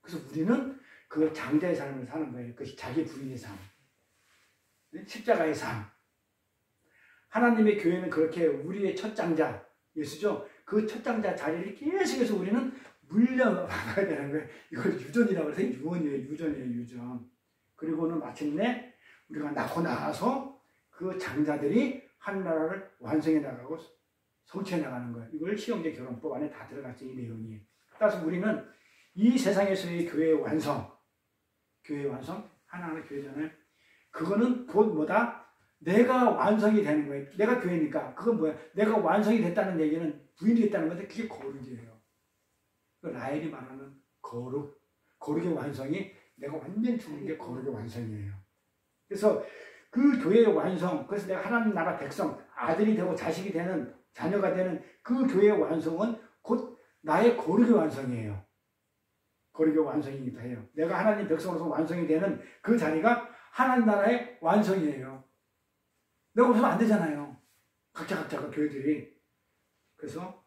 그래서 우리는 그 장자의 삶을 사는 거예요. 그것이 자기 부인의 삶, 십자가의 삶. 하나님의 교회는 그렇게 우리의 첫 장자 예수죠. 그 첫 장자 자리를 계속해서 우리는 물려나가야 되는 거예요. 이걸 유전이라고 해서 유전이에요. 그리고는 마침내 우리가 낳고 나서 그 장자들이 하늘나라를 완성해 나가고 성취해 나가는 거예요. 이걸 시형제 결혼법 안에 다 들어갔죠. 이 내용이. 따라서 우리는 이 세상에서의 교회의 완성, 하나하나 교회잖아요. 그거는 곧 뭐다? 내가 완성이 되는 거예요. 내가 교회니까. 그건 뭐야? 내가 완성이 됐다는 얘기는 부인이 됐다는 건데 그게 거룩이에요. 라헬이 말하는 거룩의 완성이 내가 완전 죽은 게 거룩의 완성이에요. 그래서 그 교회의 완성, 그래서 내가 하나님 나라 백성, 아들이 되고 자식이 되는, 자녀가 되는 그 교회의 완성은 곧 나의 거룩의 완성이에요. 거룩의 완성이기도 해요. 내가 하나님 백성으로서 완성이 되는 그 자리가 하나님 나라의 완성이에요. 내가 없으면 안 되잖아요. 각자가 교회들이. 그래서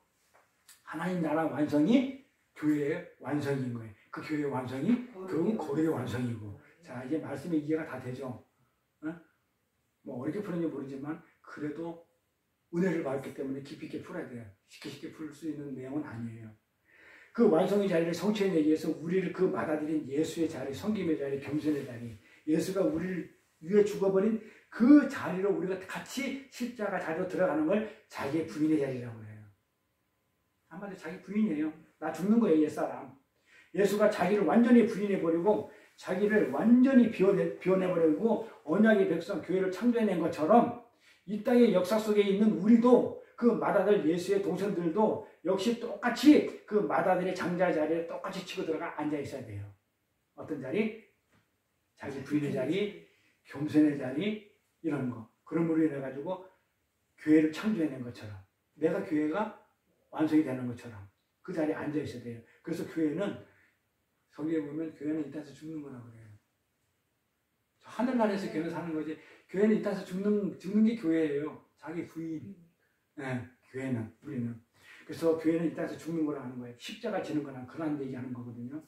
하나님 나라 완성이 교회의 완성인 거예요. 그 교회의 완성이 결국은 거룩의 완성이고. 자, 이제 말씀이 이해가 다 되죠. 뭐 어렵게 푸는지 모르지만 그래도 은혜를 받았기 때문에 깊이 있게 풀어야 돼요. 쉽게 풀 수 있는 내용은 아니에요. 그 완성의 자리를 성취해내기 위해서 우리를 그 받아들인 예수의 자리, 섬김의 자리, 겸손의 자리, 예수가 우리를 위해 죽어버린 그 자리로 우리가 같이 십자가 자리로 들어가는 걸 자기의 부인의 자리라고 해요. 한마디로 자기 부인이에요. 나 죽는 거예요, 옛사람. 예수가 자기를 완전히 부인해버리고 자기를 완전히 비워내버리고 언약의 백성, 교회를 창조해낸 것처럼 이 땅의 역사 속에 있는 우리도 그 맏아들 예수의 동생들도 역시 똑같이 그 맏아들의 장자 자리에 똑같이 치고 들어가 앉아 있어야 돼요. 어떤 자리? 자기 부인의 자리, 겸손의 자리, 이런 거. 그러므로 인해 가지고 교회를 창조해낸 것처럼 내가 교회가 완성이 되는 것처럼 그 자리에 앉아 있어야 돼요. 그래서 교회는 성경에 보면 교회는 이 땅에서 죽는 거라고 그래요. 하늘나라에서 교회는 사는 거지. 교회는 이 땅에서 죽는 게 교회예요. 자기 부인. 네, 교회는, 우리는. 그래서 교회는 이 땅에서 죽는 거라 하는 거예요. 십자가 지는 거나 그런 얘기하는 거거든요.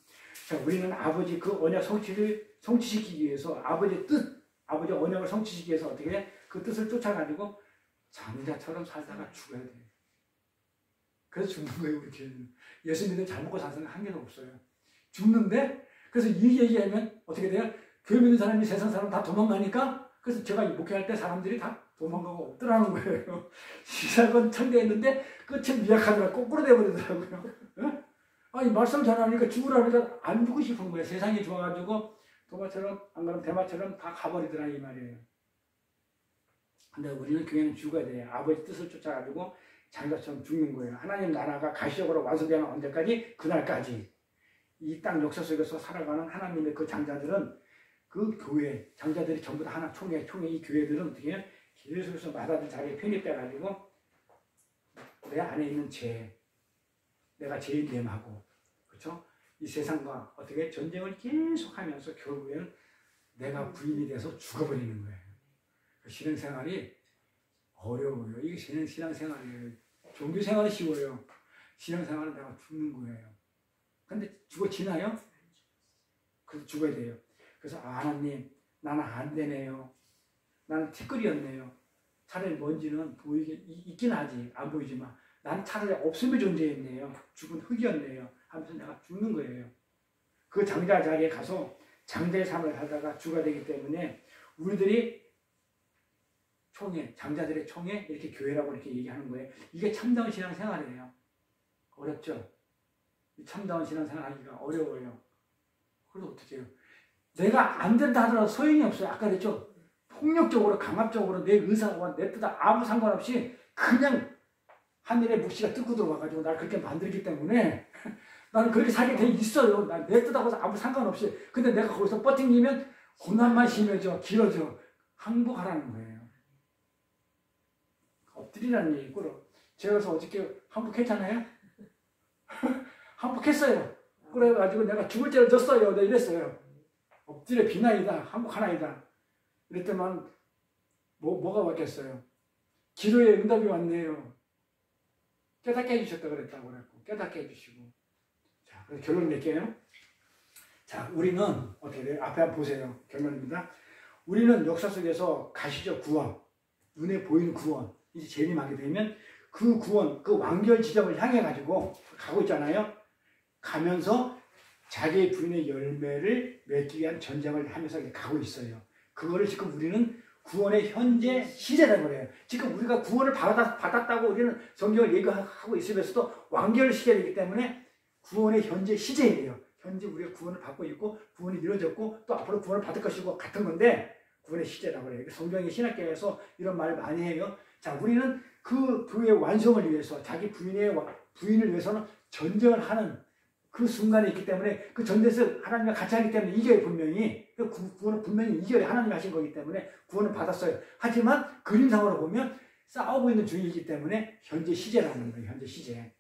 자, 우리는 아버지 그 언약 성취를 성취시키기 위해서 아버지의 뜻, 아버지 언약을 성취시키기 위해서 어떻게 해? 그 뜻을 쫓아가지고 장자처럼 살다가 죽어야 돼요. 그래서 죽는 거예요, 우리 교회는. 예수 믿는 잘 먹고 사는 한 개도 없어요. 죽는데, 그래서 이 얘기하면 어떻게 돼요? 교회 믿는 사람이 세상 사람 다 도망가니까, 그래서 제가 목회할 때 사람들이 다 도망가고 없더라는 거예요. 시작은 천대했는데 끝은 미약하더라. 거꾸로 돼버리더라고요. 네? 아니, 말씀 전하니까 죽으라니까 안 죽고 싶은 거예요. 세상이 좋아가지고 도마처럼, 안 그러면 대마처럼 다 가버리더라, 이 말이에요. 근데 우리는 교회는 죽어야 돼요. 아버지 뜻을 쫓아가지고 장자처럼 죽는 거예요. 하나님 나라가 가시적으로 완성되는 언제까지? 그날까지. 이 땅 역사 속에서 살아가는 하나님의 그 장자들은 그 교회, 장자들이 전부 다 하나 총회 이 교회들은 어떻게 해요? 계속해서 맏아들 자리에 편입돼가지고 내 안에 있는 죄, 내가 죄인 됨하고, 그렇죠? 이 세상과 어떻게 전쟁을 계속하면서 결국에는 내가 부인이 돼서 죽어버리는 거예요. 그 신앙생활이 어려워요. 이게 신앙생활이에요. 종교생활은 쉬워요. 신앙생활은 내가 죽는 거예요. 근데 죽어지나요? 그래서 죽어야 돼요. 그래서 하나님, 나는 안 되네요. 나는 티끌이었네요. 차라리 먼지는 있긴 하지, 안 보이지만 난 차라리 없음의 존재였네요. 죽은 흙이었네요. 하면서 내가 죽는 거예요. 그 장자 자리에 가서 장자의 삶을 살다가 죽어야 되기 때문에 우리들이 총회, 장자들의 총회, 이렇게 교회라고 이렇게 얘기하는 거예요. 이게 참다운 신앙생활이에요. 어렵죠? 참다운 신앙생활 하기가 어려워요. 그래서 어떻게 해요? 내가 안 된다 하더라도 소용이 없어요. 아까 그랬죠? 폭력적으로, 강압적으로 내 의사와 내 뜻과 아무 상관없이 그냥 하늘의 묵시가 뜯고 들어와가지고 나를 그렇게 만들기 때문에 나는 그렇게 살게 돼 있어요. 내 뜻하고 아무 상관없이. 근데 내가 거기서 버팅기면 고난만 심해져, 길어져. 항복하라는 거예요. 엎드리라는 얘기고, 제가 그래서 어저께 항복했잖아요? 항복했어요. 그래가지고 내가 죽을 죄를 졌어요. 내가 이랬어요. 엎드려 비나이다. 항복하나이다. 이랬더만 뭐가 왔겠어요? 기도에 응답이 왔네요. 깨닫게 해주셨다 그랬다고 그랬고, 깨닫게 해주시고. 자, 그래서 결론 낼게요. 자, 우리는 어떻게 돼요? 앞에 한번 보세요. 결론입니다. 우리는 역사 속에서 가시적 구원, 눈에 보이는 구원, 이제 재림하게 되면 그 구원, 그 완결 지점을 향해 가지고 가고 있잖아요. 가면서 자기의 부인의 열매를 맺기 위한 전쟁을 하면서 가고 있어요. 그거를 지금 우리는 구원의 현재 시제라고 그래요. 지금 우리가 구원을 받았다고 우리는 성경을 얘기하고 있으면서도 완결 시제이기 때문에 구원의 현재 시제예요. 현재 우리가 구원을 받고 있고 구원이 이루어졌고 또 앞으로 구원을 받을 것이고 같은 건데 구원의 시제라고 그래요. 성경의 신학계에서 이런 말을 많이 해요. 자, 우리는 그 교회의 완성을 위해서 자기 부인을 위해서는 전쟁을 하는 그 순간에 있기 때문에 그 전쟁에서 하나님과 같이 하기 때문에 이겨요. 분명히 그 구원은 분명히 이겨요. 하나님이 하신 거기 때문에 구원을 받았어요. 하지만 그림상으로 보면 싸우고 있는 중이기 때문에 현재 시제라는 거예요. 현재 시제.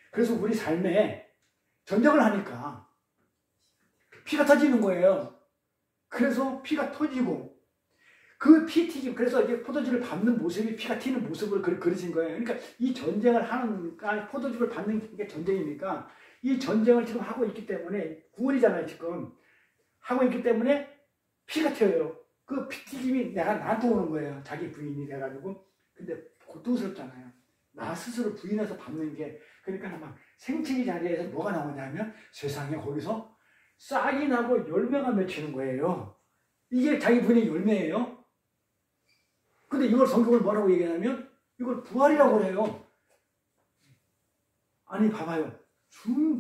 그래서 우리 삶에 전쟁을 하니까 피가 터지는 거예요. 그래서 피가 터지고 그 피 튀김, 그래서 이제 포도주를 밟는 모습이 피가 튀는 모습을 그려진 거예요. 그러니까 이 전쟁을 하는, 포도주를 밟는 게 전쟁이니까 이 전쟁을 지금 하고 있기 때문에, 구원이잖아요, 지금. 하고 있기 때문에 피가 튀어요. 그 피 튀김이 나한테 오는 거예요. 자기 부인이 돼가지고. 근데 고통스럽잖아요. 나 스스로 부인해서 밟는 게. 그러니까 막 생채기 자리에서 뭐가 나오냐면 세상에 거기서 싹이 나고 열매가 맺히는 거예요. 이게 자기 부인의 열매예요. 근데 이걸 성경을 뭐라고 얘기하냐면 이걸 부활이라고 그래요. 아니 봐봐요.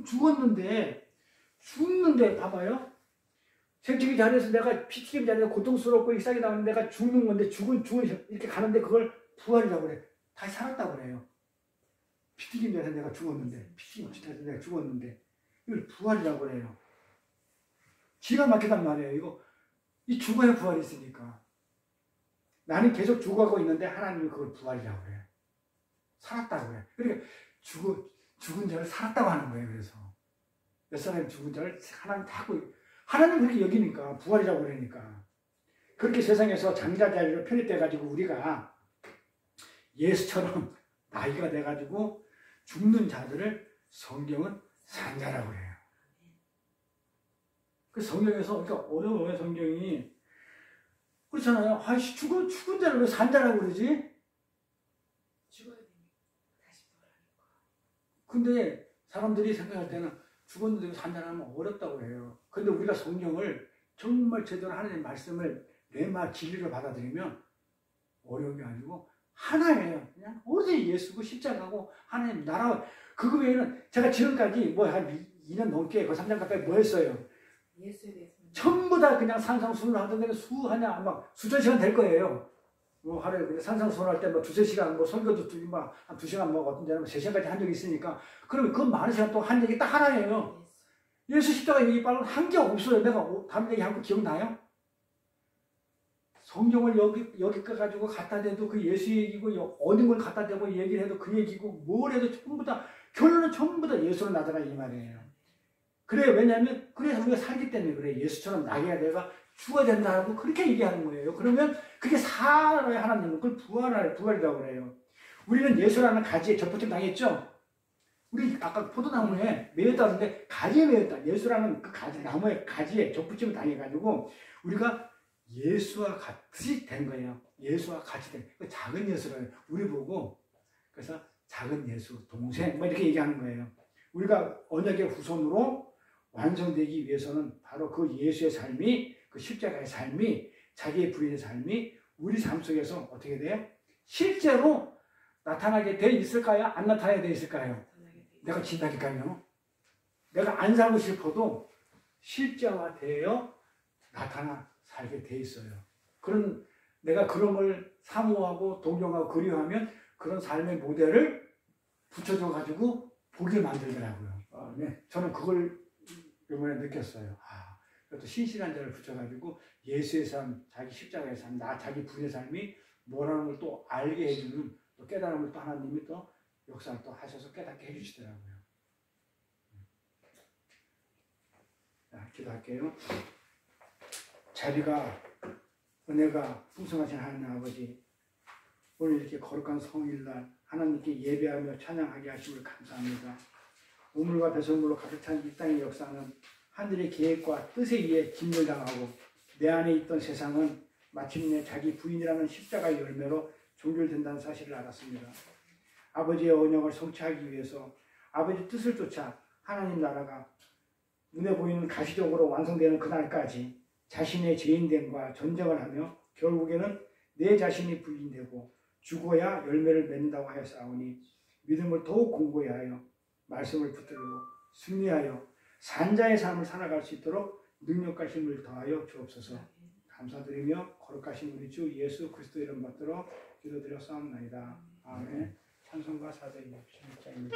죽었는데 봐봐요. 생채기 자리에서 내가 피 튀김 자리에서 고통스럽고 싹이 나오는데 내가 죽는 건데 죽은 이렇게 가는데 그걸 부활이라고 그래. 다시 살았다고 그래요. 피 튀김 자리에서 내가 죽었는데, 피 튀김 자리에서 내가 죽었는데 이걸 부활이라고 그래요. 기가 막히단 말이에요. 이거 이 죽어야 부활이 있으니까. 나는 계속 죽어가고 있는데 하나님이 그걸 부활이라고 그래요. 살았다고 그래요. 그러니까 죽은 자를 살았다고 하는 거예요. 그래서 몇 사람이 죽은 자를 하나님 하나님 그렇게 여기니까 부활이라고 그러니까. 그렇게 세상에서 장자 자리로 편입돼가지고 우리가 예수처럼 나이가 돼가지고 죽는 자들을 성경은 산자라고 해요. 그 성경에서, 그러니까 어려워요, 성경이. 그렇잖아요. 아이씨, 죽은 자를 왜 산자라고 그러지? 죽어야 되니까 다시 부활하니까. 근데 사람들이 생각할 때는 죽었는데 산자라면 어렵다고 해요. 근데 우리가 성경을 정말 제대로 하나님의 말씀을 내마 진리로 받아들이면 어려운 게 아니고 하나예요. 그냥 오직 예수고 십자가고 하나님 나라. 그거 외에는 제가 지금까지 뭐 한 2년 넘게 그 3년 가까이 뭐 했어요? 예수에 대해서 전부 다 그냥 산상수훈을 하던데 수하냐 막 수천 시간 될 거예요. 뭐 하루에 산상수훈 할 때 뭐 두세 시간 뭐 설교도 한 2시간 뭐 어떤 데는 3시간까지 한 적이 있으니까 그러면 그 많은 시간 또 한 얘기 딱 하나예요. 예수 십자가 얘기 말고는 한 게 없어요. 내가 다른 얘기 한 거 기억나요? 성경을 여기 가지고 갖다 대도 그 예수 얘기고 어느 걸 갖다 대고 얘기를 해도 그 얘기고 뭘 해도 전부 다 결론은 전부 다 예수로 나다가 이 말이에요. 그래요. 왜냐하면 그래서 우리가 살기 때문에 그래. 예수처럼 나게야 내가 죽어야 된다고 그렇게 얘기하는 거예요. 그러면 그게 살아야 하나님은 그걸 부활이라고 그래요. 우리는 예수라는 가지에 접붙임 당했죠. 우리 아까 포도나무에 매였다는데 가지에 매였다. 예수라는 그 가지, 나무의 가지에 접붙임을 당해가지고 우리가 예수와 같이 된 거예요. 예수와 같이 된. 그 작은 예수를 우리 보고 그래서 작은 예수 동생 뭐 이렇게 얘기하는 거예요. 우리가 언약의 후손으로 완성되기 위해서는 바로 그 예수의 삶이, 그 십자가의 삶이, 자기의 부인의 삶이 우리 삶 속에서 어떻게 돼요? 실제로 나타나게 돼 있을까요? 안 나타나게 돼 있을까요? 내가 진다니까요. 내가 안 살고 싶어도 실제화되어 나타나 살게 돼 있어요. 내가 그런 걸 사모하고 동경하고 그리워하면 그런 삶의 모델을 붙여줘가지고 보게 만들더라고요. 네. 저는 그걸 이번에 느꼈어요. 또 신실한 자를 붙여가지고 예수의 삶, 자기 십자가의 삶, 자기 부인의 삶이 뭐라는 걸 또 알게 해주는 또 깨달음을 또 하나님이 또 역사를 또 하셔서 깨닫게 해주시더라고요. 자, 기도할게요. 자비가 은혜가 풍성하신 하나님 아버지, 오늘 이렇게 거룩한 성일날 하나님께 예배하며 찬양하게 하심을 감사합니다. 우물과 배설물로 가득 찬 이 땅의 역사는 하늘의 계획과 뜻에 의해 짓멸당하고 내 안에 있던 세상은 마침내 자기 부인이라는 십자가의 열매로 종결된다는 사실을 알았습니다. 아버지의 언약을 성취하기 위해서 아버지 뜻을 쫓아 하나님 나라가 눈에 보이는 가시적으로 완성되는 그날까지 자신의 죄인됨과 전쟁을 하며 결국에는 내 자신이 부인되고 죽어야 열매를 맺는다고 하였사오니 믿음을 더욱 공고히 하여 말씀을 붙들고 승리하여 산자의 삶을 살아갈 수 있도록 능력과 힘을 더하여 주옵소서. 감사드리며 거룩하신 우리 주 예수 그리스도 이름 받들어 기도드렸사옵나이다. 아멘. 찬송가 416장입니다.